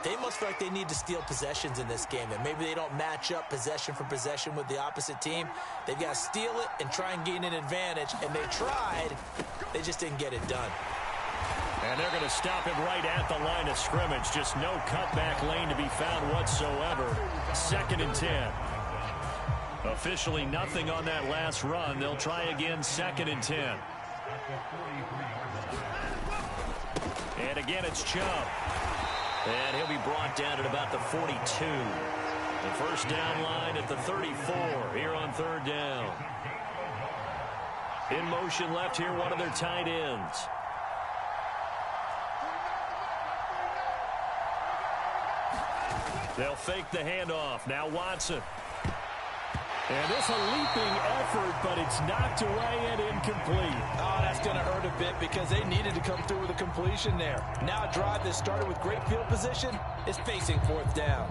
they must feel like they need to steal possessions in this game, and maybe they don't match up possession for possession with the opposite team. They've got to steal it and try and gain an advantage, and they tried. They just didn't get it done. And they're going to stop him right at the line of scrimmage. Just no cutback lane to be found whatsoever. 2nd and 10. Officially nothing on that last run. They'll try again 2nd and 10. And again, it's Chubb. And he'll be brought down at about the 42. The first down line at the 34 here on 3rd down. In motion left here, one of their tight ends. They'll fake the handoff. Now Watson. And this a leaping effort, but it's knocked away and incomplete. Oh, that's going to hurt a bit because they needed to come through with a completion there. Now a drive that started with great field position is facing 4th down.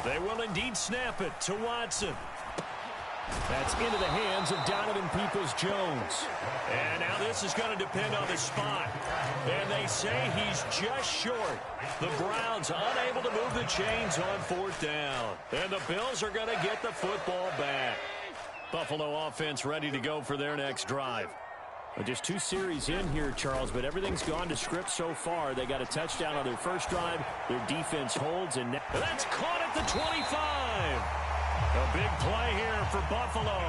They will indeed snap it to Watson. That's into the hands of Donovan Peoples-Jones. And now this is going to depend on the spot. And they say he's just short. The Browns unable to move the chains on 4th down. And the Bills are going to get the football back. Buffalo offense ready to go for their next drive. Just 2 series in here, Charles, but everything's gone to script so far. They got a touchdown on their first drive. Their defense holds, and that's caught at the 25. A big play here for Buffalo.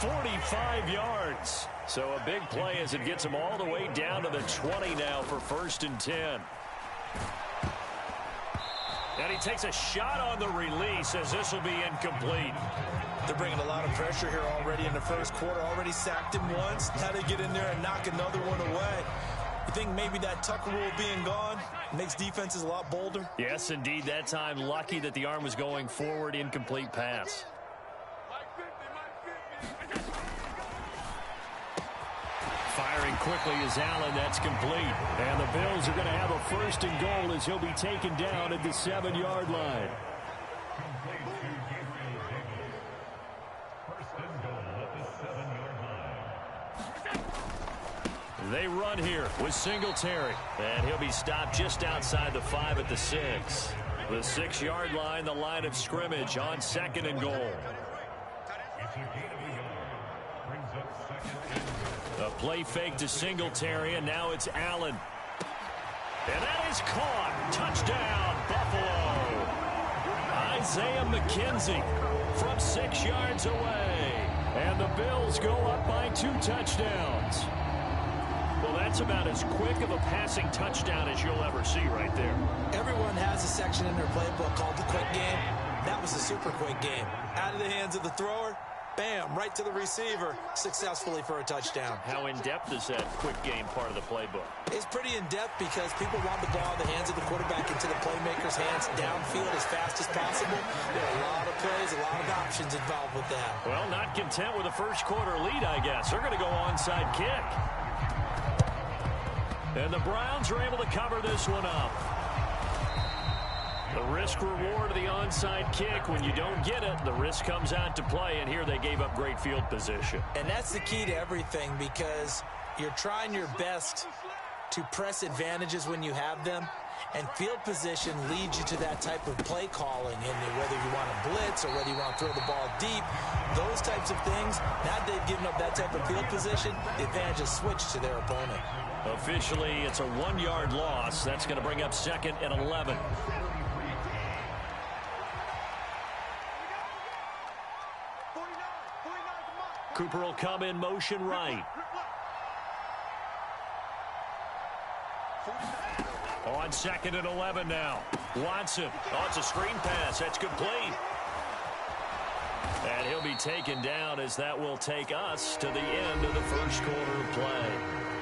45 yards. So a big play as it gets them all the way down to the 20 now for 1st and 10. And he takes a shot on the release as this will be incomplete. They're bringing a lot of pressure here already in the first quarter. Already sacked him once. Now they get in there and knock another one away. You think maybe that Tucker rule being gone makes defenses a lot bolder? Yes, indeed. That time, lucky that the arm was going forward. Incomplete pass. Firing quickly is Allen. That's complete. And the Bills are going to have a 1st and goal as he'll be taken down at the 7-yard line. They run here with Singletary. And he'll be stopped just outside the 5 at the 6. The 6-yard line, the line of scrimmage on 2nd and goal. A play fake to Singletary, and now it's Allen. And that is caught. Touchdown, Buffalo. Isaiah McKenzie from 6 yards away. And the Bills go up by 2 touchdowns. Well, that's about as quick of a passing touchdown as you'll ever see right there. Everyone has a section in their playbook called the quick game. That was a super quick game. Out of the hands of the thrower, bam, right to the receiver, successfully for a touchdown. How in-depth is that quick game part of the playbook? It's pretty in-depth because people want the ball in the hands of the quarterback into the playmaker's hands downfield as fast as possible. There are a lot of plays, a lot of options involved with that. Well, not content with a first quarter lead, I guess. They're going to go onside kick. And the Browns are able to cover this one up. The risk-reward of the onside kick, when you don't get it, the risk comes out to play, and here they gave up great field position. And that's the key to everything because you're trying your best to press advantages when you have them, and field position leads you to that type of play calling, and whether you want to blitz or whether you want to throw the ball deep, those types of things, now they've given up that type of field position, the advantage is switched to their opponent. Officially, it's a 1-yard loss. That's going to bring up 2nd and 11. Cooper will come in motion right. On 2nd and 11 now. Watson. Oh, it's a screen pass. That's complete. And he'll be taken down as that will take us to the end of the first quarter of play.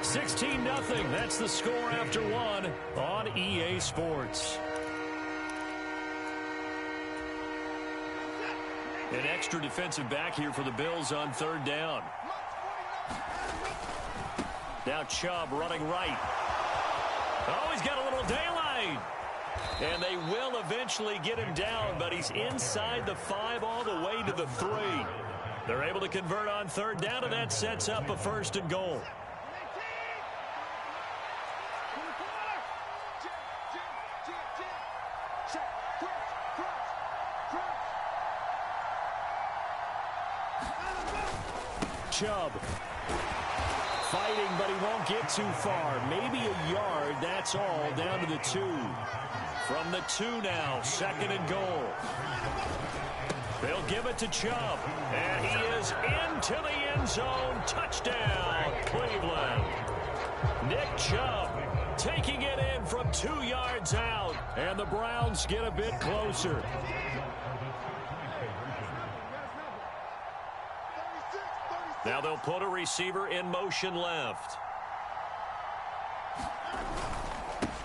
16-0. That's the score after 1 on EA Sports. An extra defensive back here for the Bills on 3rd down. Now Chubb running right. Oh, he's got a little daylight. And they will eventually get him down, but he's inside the 5 all the way to the 3. They're able to convert on 3rd down, and that sets up a 1st and goal. Chubb fighting, but he won't get too far. Maybe a yard, that's all, down to the 2. From the 2 now, 2nd and goal. They'll give it to Chubb, and he is into the end zone. Touchdown, Cleveland. Nick Chubb taking it in from 2 yards out, and the Browns get a bit closer. Now they'll put a receiver in motion left.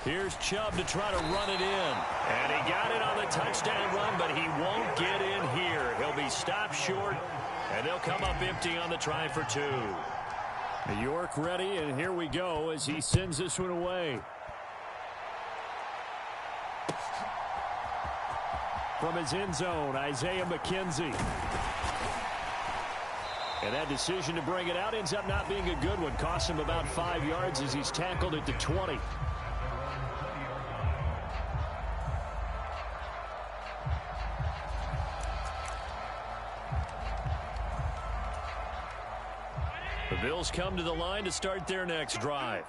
Here's Chubb to try to run it in. And he got it on the touchdown run, but he won't get in here. He'll be stopped short, and they'll come up empty on the try for 2. York ready, and here we go as he sends this one away. From his end zone, Isaiah McKenzie. And that decision to bring it out ends up not being a good one. Cost him about 5 yards as he's tackled at the 20. The Bills come to the line to start their next drive.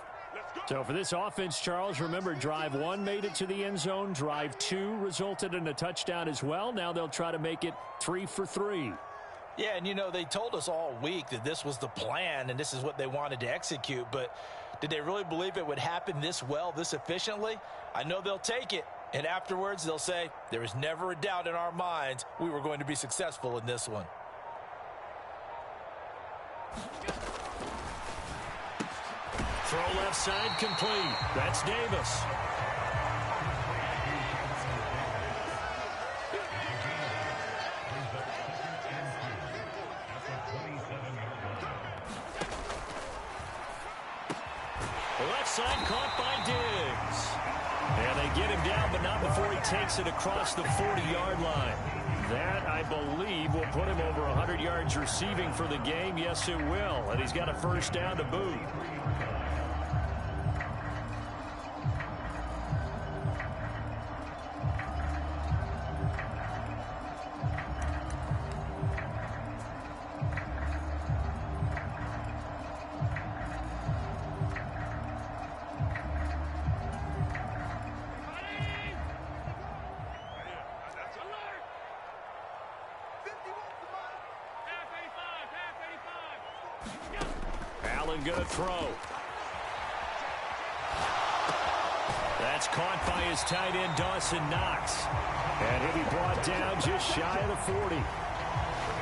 So for this offense, Charles, remember, drive 1 made it to the end zone. Drive 2 resulted in a touchdown as well. Now they'll try to make it 3 for 3. Yeah, and, you know, they told us all week that this was the plan and this is what they wanted to execute. But did they really believe it would happen this well, this efficiently? I know they'll take it. And afterwards, they'll say, there was never a doubt in our minds we were going to be successful in this one. Throw left side complete. That's Davis. Left side caught by Diggs. And they get him down, but not before he takes it across the 40-yard line. That, I believe, will put him over 100 yards receiving for the game. Yes, it will. And he's got a first down to boot. Allen going to throw. That's caught by his tight end, Dawson Knox. And he'll be brought down just shy of the 40.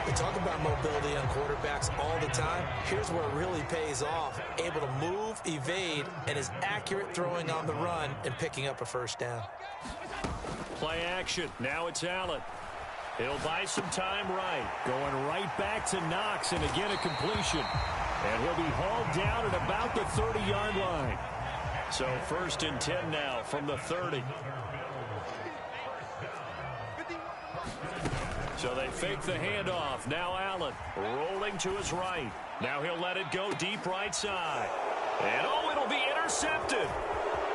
We talk about mobility on quarterbacks all the time. Here's where it really pays off. Able to move, evade, and is accurate throwing on the run and picking up a first down. Play action. Now it's Allen. He'll buy some time right. Going right back to Knox, and again a completion. And he'll be hauled down at about the 30-yard line. So 1st and 10 now from the 30. So they fake the handoff. Now Allen rolling to his right. Now he'll let it go deep right side. And oh, it'll be intercepted.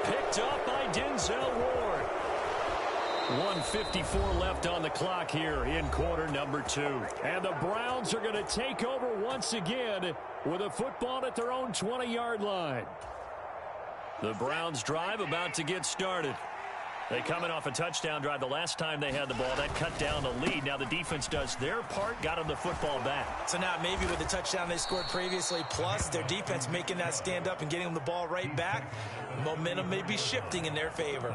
Picked up by Denzel Ward. 1:54 left on the clock here in quarter number 2. And the Browns are going to take over once again with a football at their own 20-yard line. The Browns drive about to get started. They coming off a touchdown drive the last time they had the ball. That cut down the lead. Now the defense does their part, got them the football back. So now maybe with the touchdown they scored previously, plus their defense making that stand up and getting them the ball right back, momentum may be shifting in their favor.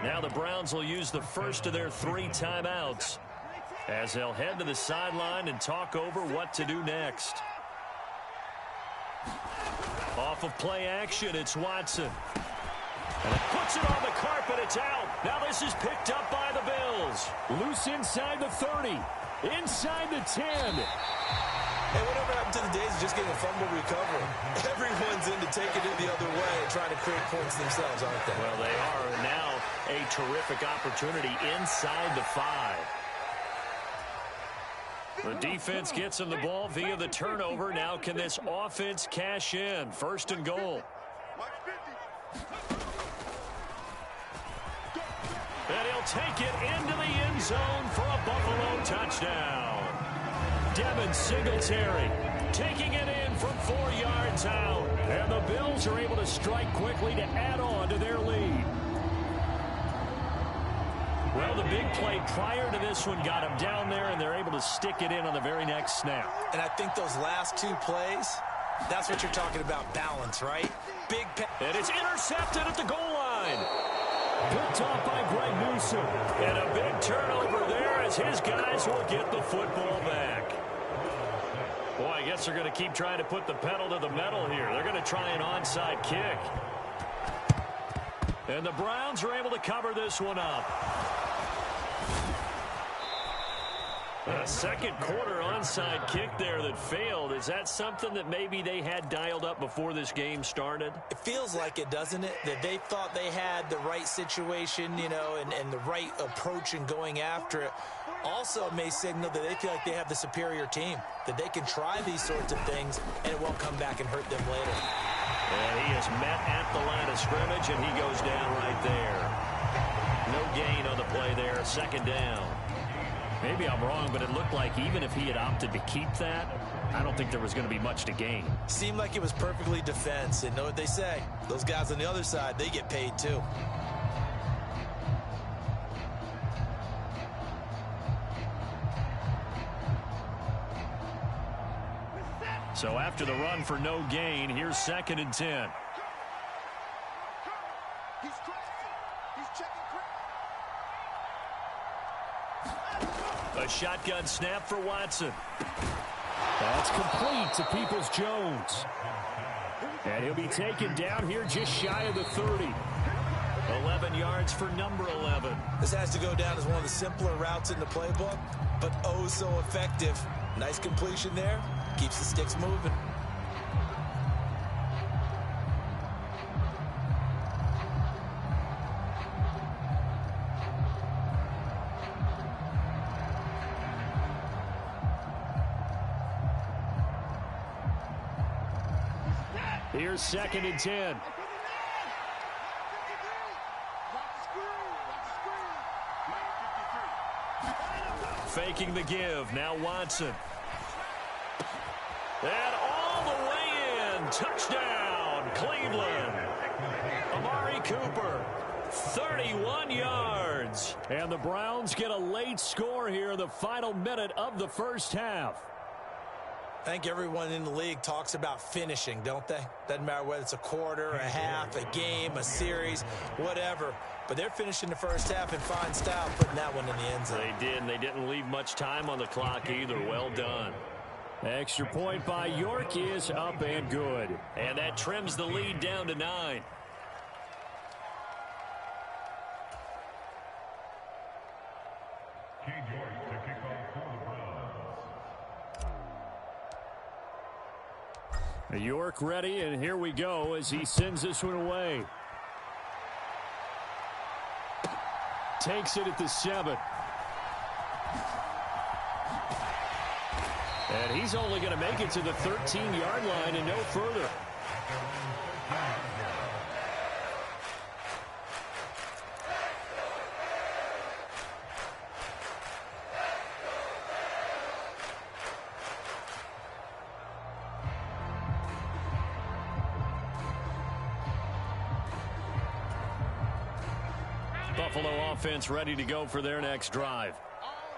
Now the Browns will use the first of their 3 timeouts as they'll head to the sideline and talk over what to do next. Off of play action, it's Watson. And it puts it on the carpet, it's out. Now this is picked up by the Bills. Loose inside the 30, inside the 10. Hey, whatever happened to the days of just getting a fumble recovery? Everyone's into taking it the other way and trying to create points themselves, aren't they? Well, they are. And now a terrific opportunity inside the 5. The defense gets him the ball via the turnover. Now can this offense cash in? 1st and goal. And he'll take it into the end zone for a Buffalo touchdown. Devin Singletary taking it in from 4 yards out. And the Bills are able to strike quickly to add on to their lead. Well, the big play prior to this one got him down there, and they're able to stick it in on the very next snap. And I think those last 2 plays, that's what you're talking about, balance, right? Big and it's intercepted at the goal line. Picked off by Greg Newsom. And a big turnover there as his guys will get the football back. Boy, I guess they're going to keep trying to put the pedal to the metal here. They're going to try an onside kick. And the Browns are able to cover this one up. A second quarter onside kick there that failed. Is that something that maybe they had dialed up before this game started? It feels like it, doesn't it? That they thought they had the right situation, you know, and the right approach in going after it. Also may signal that they feel like they have the superior team, that they can try these sorts of things and it won't come back and hurt them later. And he is met at the line of scrimmage, and he goes down right there. No gain on the play there, second down. Maybe I'm wrong, but it looked like even if he had opted to keep that, I don't think there was going to be much to gain. Seemed like it was perfectly defense, and know what they say. Those guys on the other side, they get paid too. So after the run for no gain, here's 2nd and 10. A shotgun snap for Watson. That's complete to Peoples-Jones. And he'll be taken down here just shy of the 30. 11 yards for number 11. This has to go down as one of the simpler routes in the playbook, but oh so effective. Nice completion there. Keeps the sticks moving. Here's 2nd and 10. Faking the give. Now Watson. And all the way in. Touchdown, Cleveland. Amari Cooper, 31 yards. And the Browns get a late score here in the final minute of the first half. I think everyone in the league talks about finishing, don't they? Doesn't matter whether it's a quarter, a half, a game, a series, whatever. But they're finishing the first half in fine style, putting that one in the end zone. They did, and they didn't leave much time on the clock either. Well done. Extra point by York is up and good. And that trims the lead down to 9. York ready, and here we go as he sends this one away. Takes it at the 7. And he's only going to make it to the 13-yard line and no further. Buffalo offense ready to go for their next drive.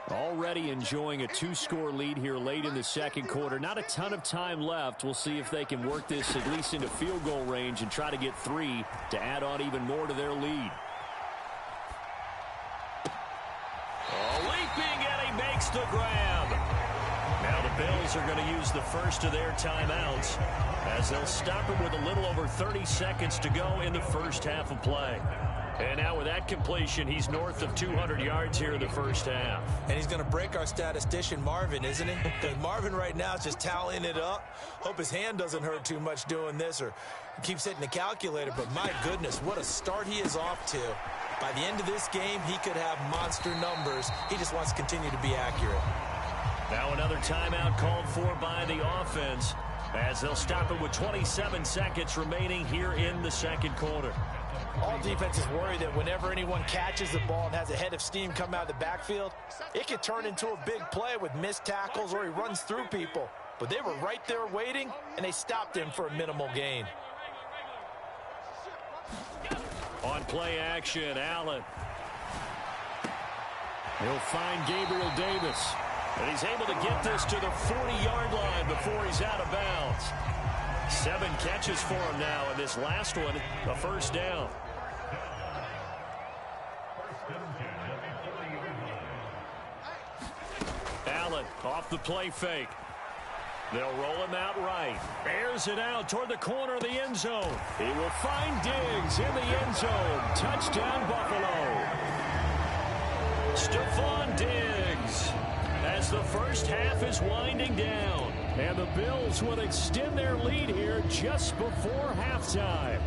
Already enjoying a 2-score lead here late in the second quarter. Not a ton of time left. We'll see if they can work this at least into field goal range and try to get 3 to add on even more to their lead. Leaping, and he makes the grab. Now the Bills are going to use the first of their timeouts as they'll stop it with a little over 30 seconds to go in the first half of play. And now with that completion, he's north of 200 yards here in the first half. And he's going to break our statistician, Marvin, isn't he? Because Marvin right now is just tallying it up. Hope his hand doesn't hurt too much doing this or keeps hitting the calculator. But my goodness, what a start he is off to. By the end of this game, he could have monster numbers. He just wants to continue to be accurate. Now another timeout called for by the offense as they'll stop it with 27 seconds remaining here in the second quarter. All defenses worry that whenever anyone catches the ball and has a head of steam come out of the backfield, it could turn into a big play with missed tackles or he runs through people. But they were right there waiting, and they stopped him for a minimal gain. On play action, Allen. He'll find Gabriel Davis. And he's able to get this to the 40-yard line before he's out of bounds. 7 catches for him now, and this last one, a first down. Allen off the play fake. They'll roll him out right. Airs it out toward the corner of the end zone. He will find Diggs in the end zone. Touchdown, Buffalo. Stephon Diggs as the first half is winding down. And the Bills will extend their lead here just before halftime.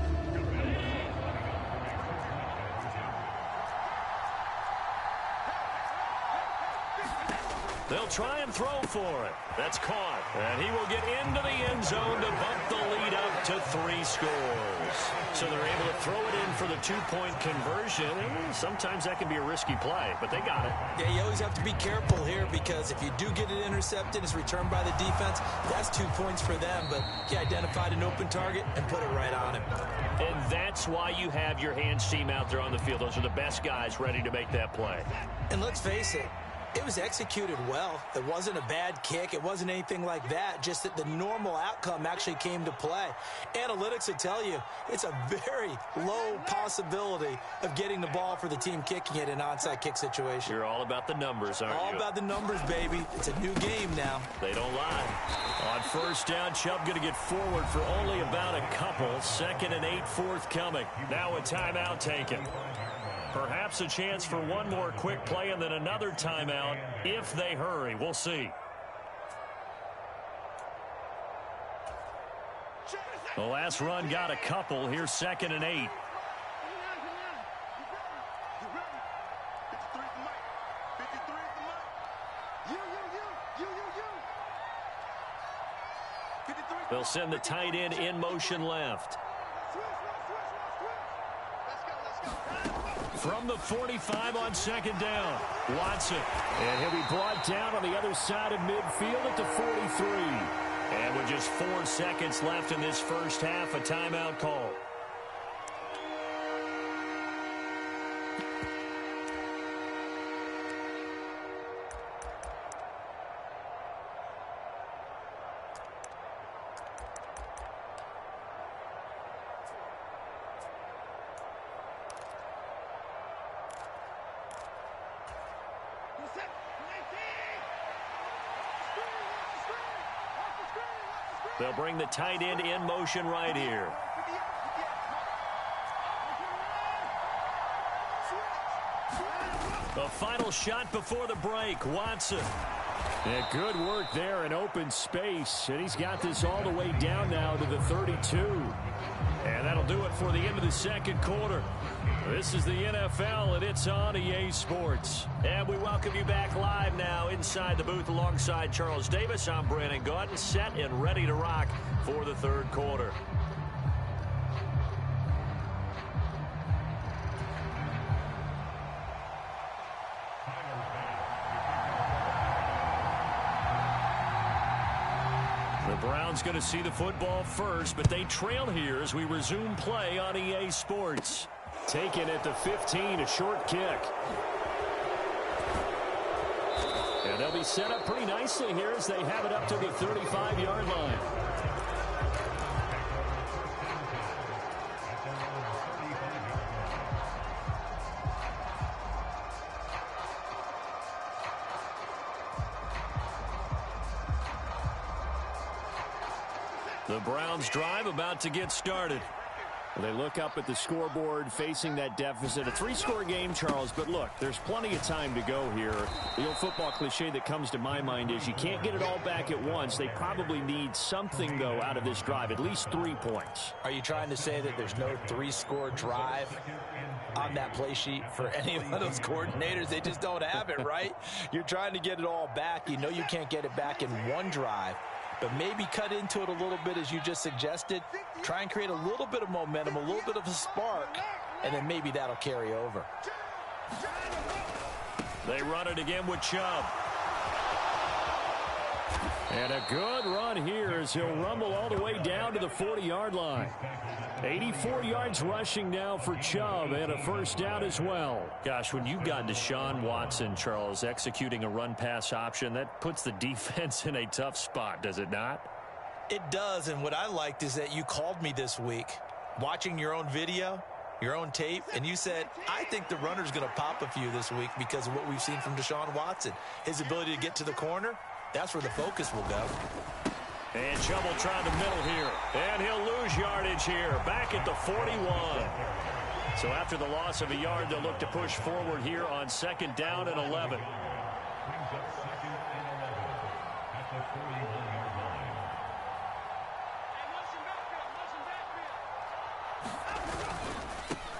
They'll try and throw for it. That's caught. And he will get into the end zone to bump the lead up to 3 scores. So they're able to throw it in for the 2-point conversion. And sometimes that can be a risky play, but they got it. Yeah, you always have to be careful here because if you do get it intercepted, it's returned by the defense, that's 2 points for them. But he identified an open target and put it right on him. And that's why you have your hands team out there on the field. Those are the best guys ready to make that play. And let's face it, it was executed well. It wasn't a bad kick. It wasn't anything like that. Just that the normal outcome actually came to play. Analytics will tell you it's a very low possibility of getting the ball for the team kicking it in an onside kick situation. You're all about the numbers, aren't you? All about the numbers, baby. It's a new game now. They don't lie. On first down, Chubb going to get forward for only about a couple. 2nd and 8 forthcoming. Now a timeout taken. Perhaps a chance for one more quick play and then another timeout if they hurry. We'll see. The last run got a couple. Here's 2nd and 8. They'll send the tight end in motion left. From the 45 on 2nd down, Watson. And he'll be brought down on the other side of midfield at the 43. And with just 4 seconds left in this first half, a timeout call. They'll bring the tight end in motion right here. The final shot before the break, Watson. And good work there in open space. And he's got this all the way down now to the 32. And that'll do it for the end of the second quarter. This is the NFL, and it's on EA Sports. And we welcome you back live now inside the booth alongside Charles Davis. I'm Brandon Gaudin, set and ready to rock for the third quarter. The Browns going to see the football first, but they trail here as we resume play on EA Sports. Taken at the 15, a short kick. And they'll be set up pretty nicely here as they have it up to the 35-yard line. The Browns drive about to get started. They look up at the scoreboard facing that deficit. A 3-score game, Charles, but look, there's plenty of time to go here. The old football cliche that comes to my mind is you can't get it all back at once. They probably need something, though, out of this drive, at least 3 points. Are you trying to say that there's no 3-score drive on that play sheet for any of those coordinators? They just don't have it, right? You're trying to get it all back. You know you can't get it back in one drive. But maybe cut into it a little bit as you just suggested. Try and create a little bit of momentum, a little bit of a spark, and then maybe that'll carry over. They run it again with Chubb. And a good run here as he'll rumble all the way down to the 40-yard line. 84 yards rushing now for Chubb, and a first down as well. Gosh, when you've got Deshaun Watson, Charles, executing a run-pass option, that puts the defense in a tough spot, does it not? It does, and what I liked is that you called me this week, watching your own video, your own tape, and you said, I think the runner's going to pop a few this week because of what we've seen from Deshaun Watson. His ability to get to the corner, that's where the focus will go. And Chubb will try the middle here. And he'll lose yardage here. Back at the 41. So after the loss of a yard, they'll look to push forward here on 2nd down and 11.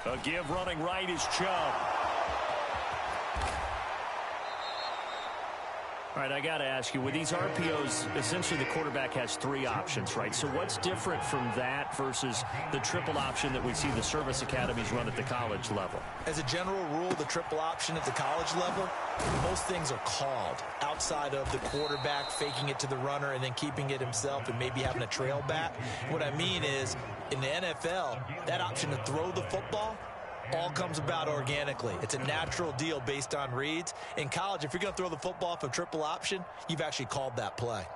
A give running right is Chubb. All right, I got to ask you, with these RPOs, essentially the quarterback has 3 options, right? So what's different from that versus the triple option that we see the service academies run at the college level? As a general rule, the triple option at the college level, most things are called outside of the quarterback faking it to the runner and then keeping it himself and maybe having a trail back. What I mean is, in the NFL, that option to throw the football all comes about organically. It's a natural deal based on reads. In college, if you're going to throw the football off a triple option, you've actually called that play.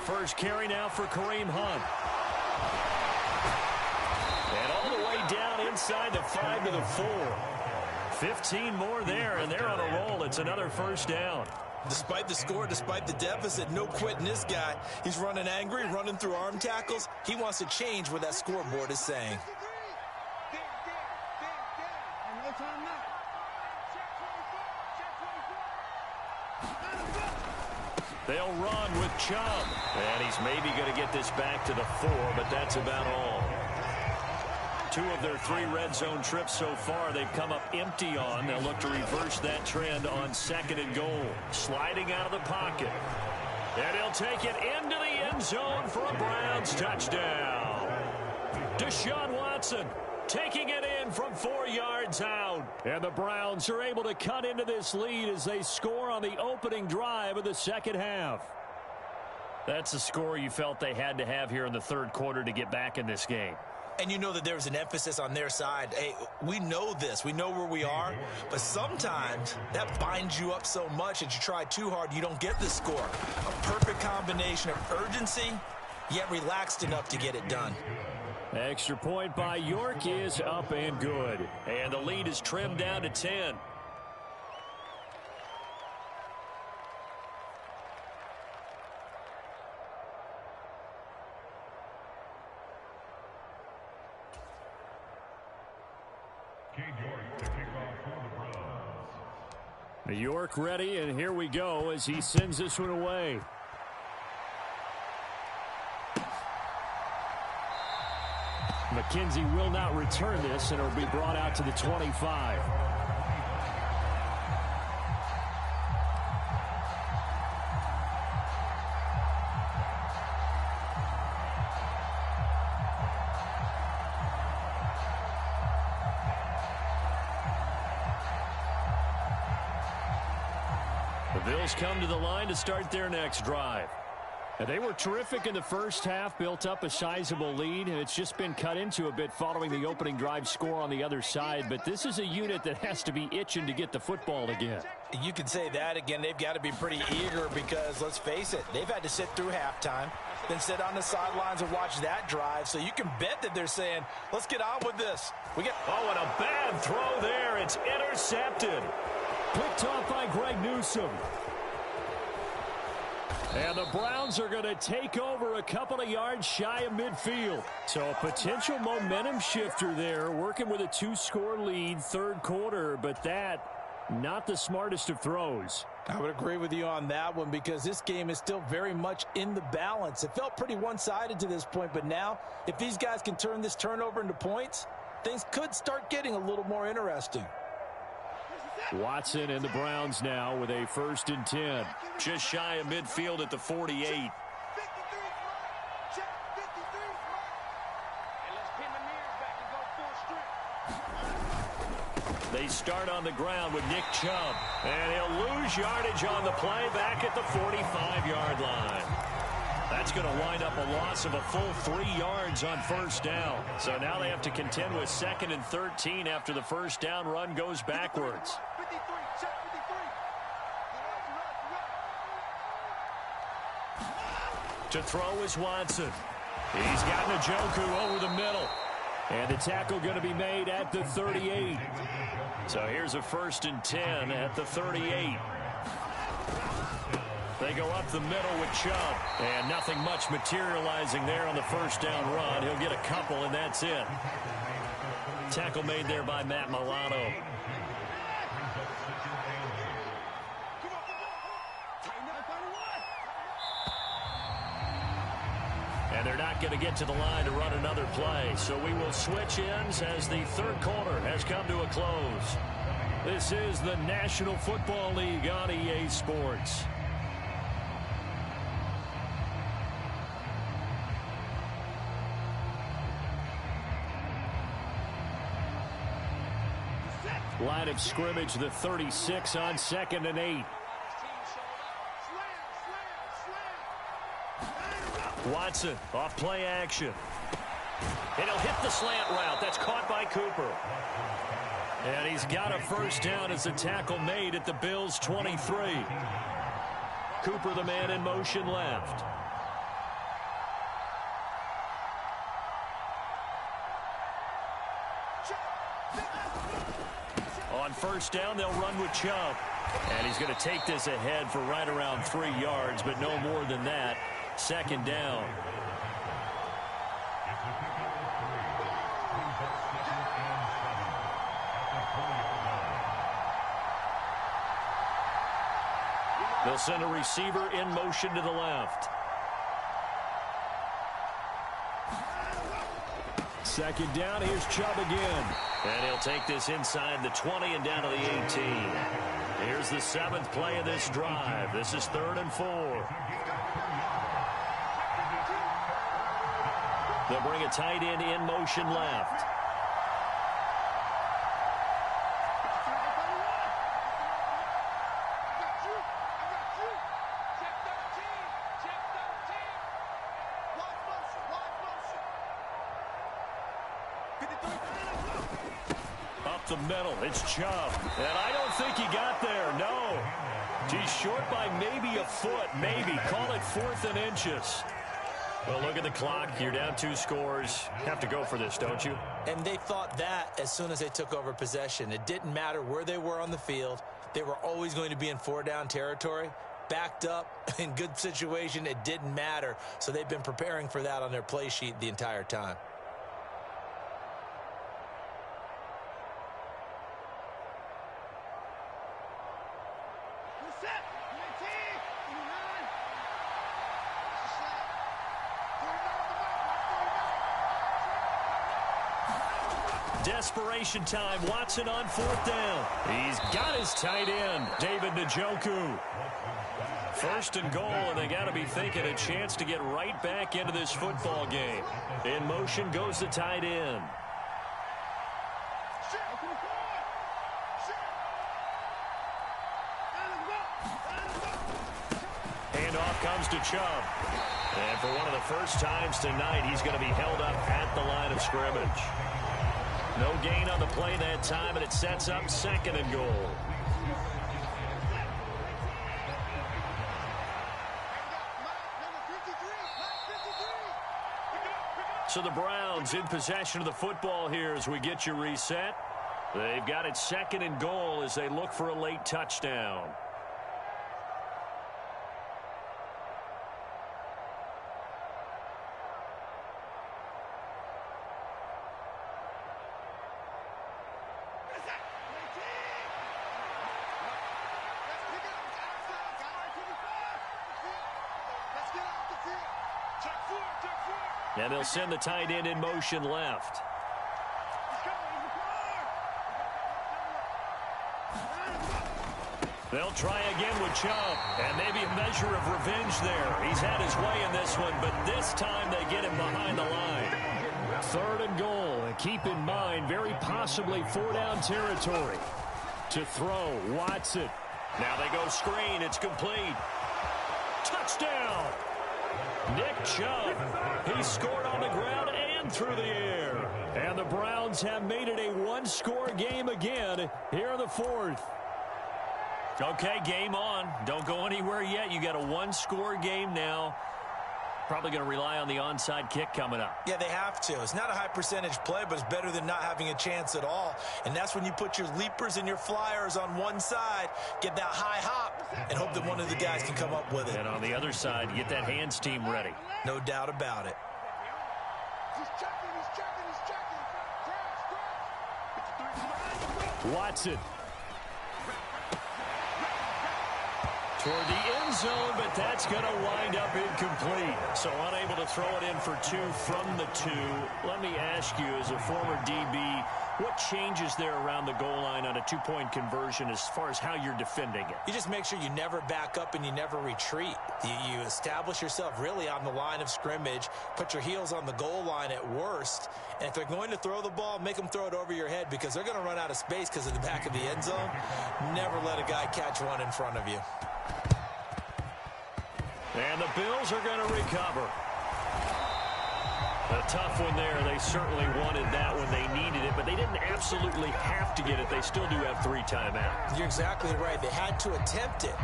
First carry now for Kareem Hunt. And all the way down inside the 5 to the 4. 15 more there, and they're on a roll. It's another first down. Despite the score, despite the deficit, no quitting this guy. He's running angry, running through arm tackles. He wants to change what that scoreboard is saying. They'll run with Chubb. And he's maybe going to get this back to the 4, but that's about all. 2 of their 3 red zone trips so far they've come up empty on. They'll look to reverse that trend on 2nd and goal. Sliding out of the pocket. And he'll take it into the end zone for a Browns touchdown. Deshaun Watson taking it in from 4 yards out. And the Browns are able to cut into this lead as they score on the opening drive of the second half. That's the score you felt they had to have here in the 3rd quarter to get back in this game. And you know that there was an emphasis on their side. Hey, we know this. We know where we are. But sometimes that binds you up so much that you try too hard, you don't get the score. A perfect combination of urgency, yet relaxed enough to get it done. Extra point by York is up and good. And the lead is trimmed down to 10. York ready, and here we go as he sends this one away. McKenzie will not return this, and it'll be brought out to the 25. The Bills come to the line to start their next drive. And they were terrific in the first half, built up a sizable lead, and it's just been cut into a bit following the opening drive score on the other side. But this is a unit that has to be itching to get the football again. You can say that again. They've got to be pretty eager because, let's face it, they've had to sit through halftime, then sit on the sidelines and watch that drive. So you can bet that they're saying, let's get on with this. Oh, and a bad throw there. It's intercepted. Picked off by Greg Newsome. And the Browns are going to take over a couple of yards shy of midfield. So a potential momentum shifter there, working with a 2-score lead, 3rd quarter, but that, not the smartest of throws. I would agree with you on that one because this game is still very much in the balance. It felt pretty one-sided to this point, but now, if these guys can turn this turnover into points, things could start getting a little more interesting. Watson and the Browns now with a 1st and 10. Just shy of midfield at the 48. They start on the ground with Nick Chubb. And he'll lose yardage on the play back at the 45-yard line. That's going to wind up a loss of a full 3 yards on 1st down. So now they have to contend with 2nd and 13 after the 1st down run goes backwards. To throw is Watson. He's got Njoku over the middle. And the tackle going to be made at the 38. So here's a 1st and 10 at the 38. They They go up the middle with Chubb. And nothing much materializing there on the first down run. He'll get a couple, and that's it. Tackle made there by Matt Milano. And they're not going to get to the line to run another play. So we will switch ends as the third quarter has come to a close. This is the National Football League on EA Sports. Line of scrimmage, the 36 on 2nd and 8. Watson off play action. And he'll hit the slant route. That's caught by Cooper. And he's got a first down as the tackle made at the Bills' 23. Cooper, the man in motion left. On first down, they'll run with Chubb. And he's going to take this ahead for right around 3 yards, but no more than that. Second down. They'll send a receiver in motion to the left. Second down, here's Chubb again. And he'll take this inside the 20 and down to the 18. Here's the 7th play of this drive. This is 3rd and 4. They'll bring a tight end in motion left. Up the middle, it's Chubb. And I don't think he got there, no. He's short by maybe a foot, maybe. Call it 4th and inches. Well, look at the clock. You're down 2 scores. Have to go for this, don't you? And they thought that as soon as they took over possession. It didn't matter where they were on the field. They were always going to be in 4-down territory. Backed up, in good situation, it didn't matter. So they've been preparing for that on their play sheet the entire time. Desperation time. Watson on 4th down. He's got his tight end, David Njoku. 1st and goal, and they got to be thinking a chance to get right back into this football game. In motion goes the tight end. Handoff comes to Chubb. And for one of the first times tonight, he's going to be held up at the line of scrimmage. No gain on the play that time, and it sets up 2nd and goal. So the Browns in possession of the football here as we get you reset. They've got it 2nd and goal as they look for a late touchdown. And they'll send the tight end in motion left. They'll try again with Chubb. And maybe a measure of revenge there. He's had his way in this one, but this time they get him behind the line. 3rd and goal. And keep in mind, very possibly 4-down territory. To throw, Watson. Now they go screen. It's complete. Touchdown! Nick Chubb. He scored on the ground and through the air. And the Browns have made it a 1-score game again here in the 4th. Okay, game on. Don't go anywhere yet. You got a 1-score game now. probably going to rely on the onside kick coming up. Yeah, they have to. It's not a high percentage play, but it's better than not having a chance at all. And that's when you put your leapers and your flyers on one side, get that high hop, and hope that one of the guys can come up with it. And on the other side, get that hands team ready. No doubt about it. Watson. Toward the end zone, but that's going to wind up incomplete. So unable to throw it in for 2 from the 2. Let me ask you, as a former DB, what changes there around the goal line on a 2-point conversion as far as how you're defending it? You just make sure you never back up and you never retreat. You establish yourself really on the line of scrimmage, put your heels on the goal line at worst, and if they're going to throw the ball, make them throw it over your head because they're going to run out of space because of the back of the end zone. Never let a guy catch one in front of you. And the Bills are going to recover. A tough one there. They certainly wanted that when they needed it, but they didn't absolutely have to get it. They still do have 3 timeouts. You're exactly right. They had to attempt it.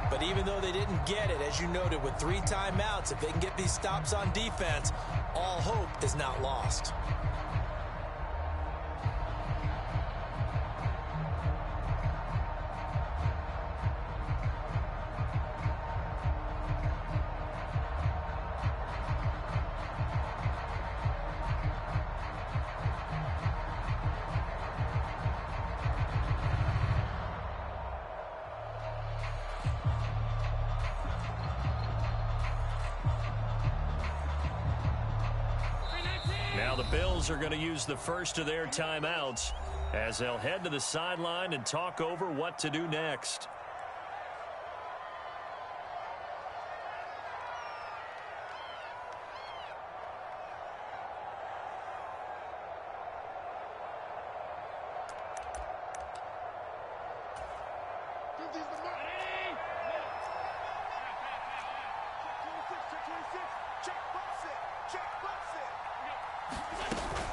But even though they didn't get it, as you noted, with 3 timeouts, if they can get these stops on defense, all hope is not lost. Now the Bills are going to use the first of their timeouts as they'll head to the sideline and talk over what to do next.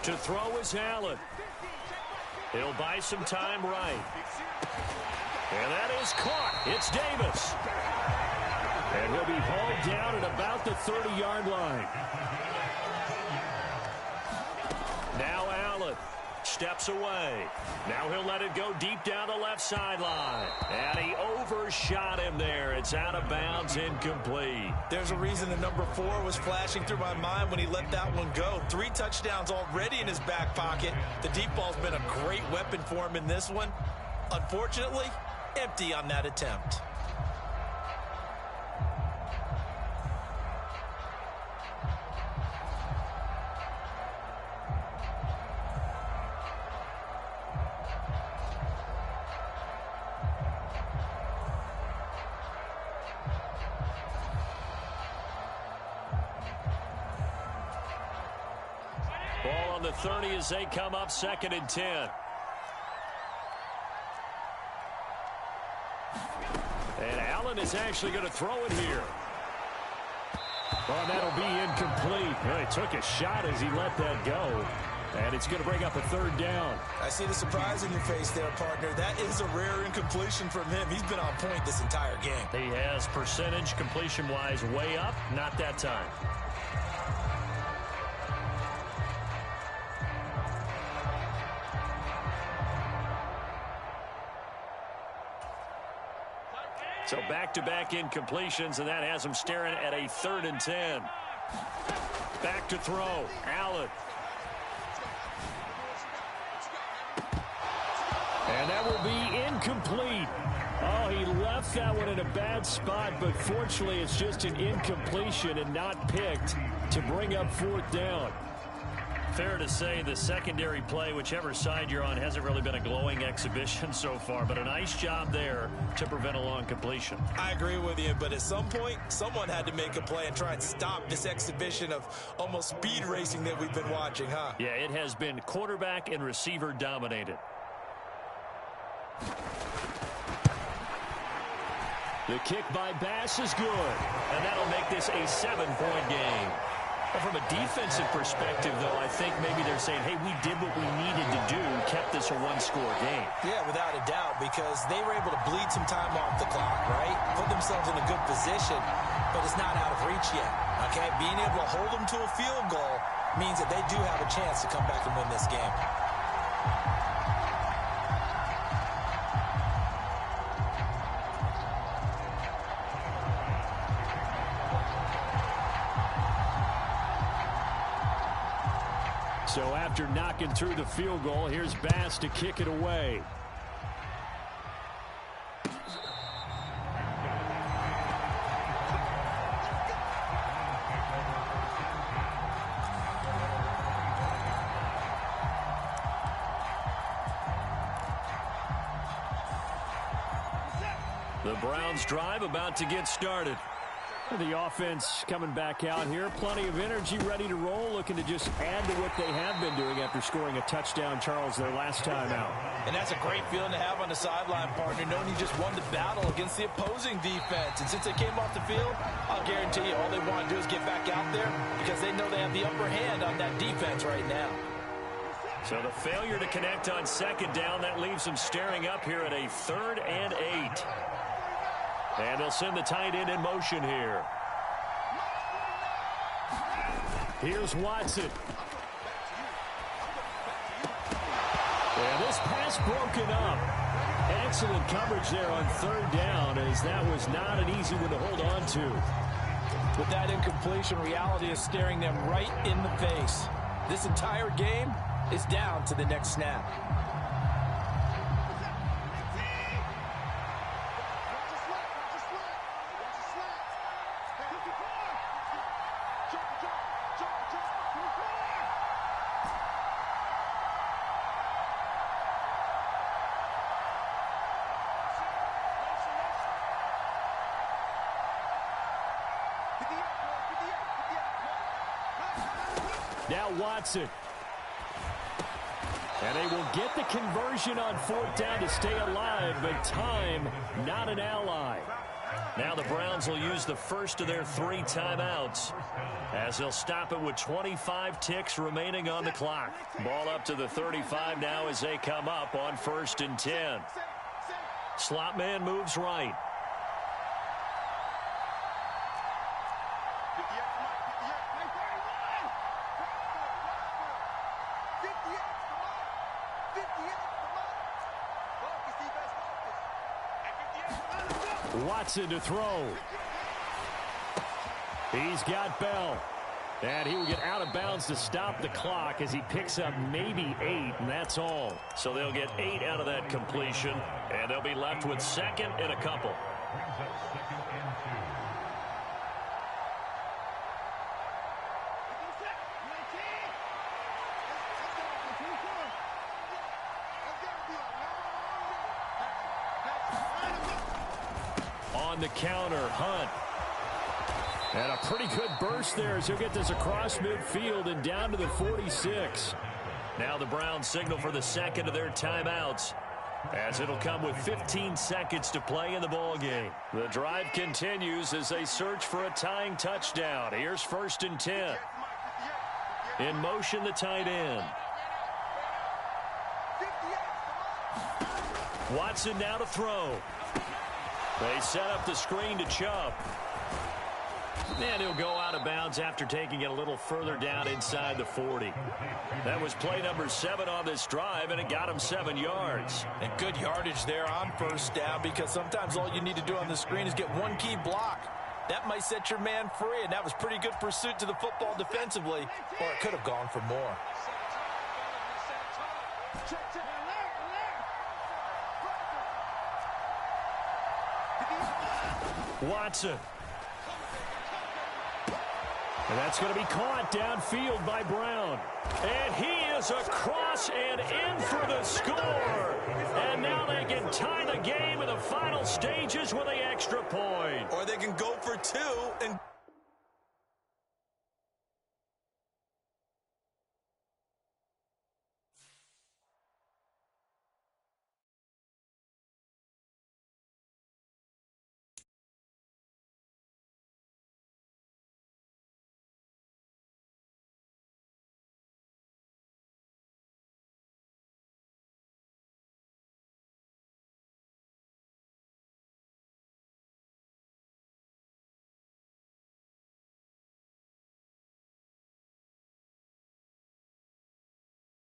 To throw is Allen. He'll buy some time right. And that is caught. It's Davis. And he'll be hauled down at about the 30-yard line. Now Allen steps away. Now he'll let it go deep down the left sideline. And he overshot him there. It's out of bounds, incomplete. There's a reason the number 4 was flashing through my mind when he let that one go. 3 touchdowns already in his back pocket. The deep ball's been a great weapon for him in this one. Unfortunately, empty on that attempt. Ball on the 30 as they come up 2nd and 10. And Allen is actually going to throw it here. Well, that'll be incomplete. Well, he took a shot as he let that go. And it's going to bring up a 3rd down. I see the surprise in your face there, partner. That is a rare incompletion from him. He's been on point this entire game. He has percentage completion-wise way up. Not that time. So back-to-back incompletions, and that has him staring at a 3rd and 10. Back to throw. Allen. And that will be incomplete. Oh, he left that one in a bad spot, but fortunately it's just an incompletion and not picked to bring up 4th down. Fair to say the secondary play, whichever side you're on, hasn't really been a glowing exhibition so far, but a nice job there to prevent a long completion. I agree with you, but at some point, someone had to make a play and try and stop this exhibition of almost speed racing that we've been watching, huh? Yeah, it has been quarterback and receiver dominated. The kick by Bass is good, and that'll make this a 7-point game. Well, from a defensive perspective, though, I think maybe they're saying, hey, we did what we needed to do, kept this a one-score game. Yeah, without a doubt, because they were able to bleed some time off the clock, right? Put themselves in a good position, but it's not out of reach yet, okay? Being able to hold them to a field goal means that they do have a chance to come back and win this game. So after knocking through the field goal, here's Bass to kick it away. The Browns drive about to get started. The offense coming back out here. Plenty of energy, ready to roll, looking to just add to what they have been doing after scoring a touchdown, Charles, their last time out. And that's a great feeling to have on the sideline, partner, knowing you just won the battle against the opposing defense. And since they came off the field, I'll guarantee you all they want to do is get back out there because they know they have the upper hand on that defense right now. So the failure to connect on second down, that leaves them staring up here at a 3rd and 8. And they'll send the tight end in motion here. Here's Watson. And this pass broken up. Excellent coverage there on 3rd down, as that was not an easy one to hold on to. With that incompletion, reality is staring them right in the face. This entire game is down to the next snap. Now Watson. And they will get the conversion on 4th down to stay alive, but time not an ally. Now the Browns will use the first of their 3 timeouts, as they'll stop it with 25 ticks remaining on the clock. Ball up to the 35 now as they come up on 1st and 10. Slot man moves right. Watson to throw. He's got Bell. And he will get out of bounds to stop the clock as he picks up maybe 8, and that's all. So they'll get 8 out of that completion, and they'll be left with 2nd and a couple. On the counter, Hunt. And a pretty good burst there as he'll get this across midfield and down to the 46. Now the Browns signal for the 2nd of their timeouts, as it'll come with 15 seconds to play in the ballgame. The drive continues as they search for a tying touchdown. Here's 1st and 10. In motion, the tight end. Watson now to throw. They set up the screen to Chubb. And he'll go out of bounds after taking it a little further down inside the 40. That was play number 7 on this drive, and it got him 7 yards. And good yardage there on 1st down, because sometimes all you need to do on the screen is get one key block. That might set your man free, and that was pretty good pursuit to the football defensively, or it could have gone for more. Watson. And that's going to be caught downfield by Brown. And he is across and in for the score. And now they can tie the game in the final stages with the extra point. Or they can go for 2 and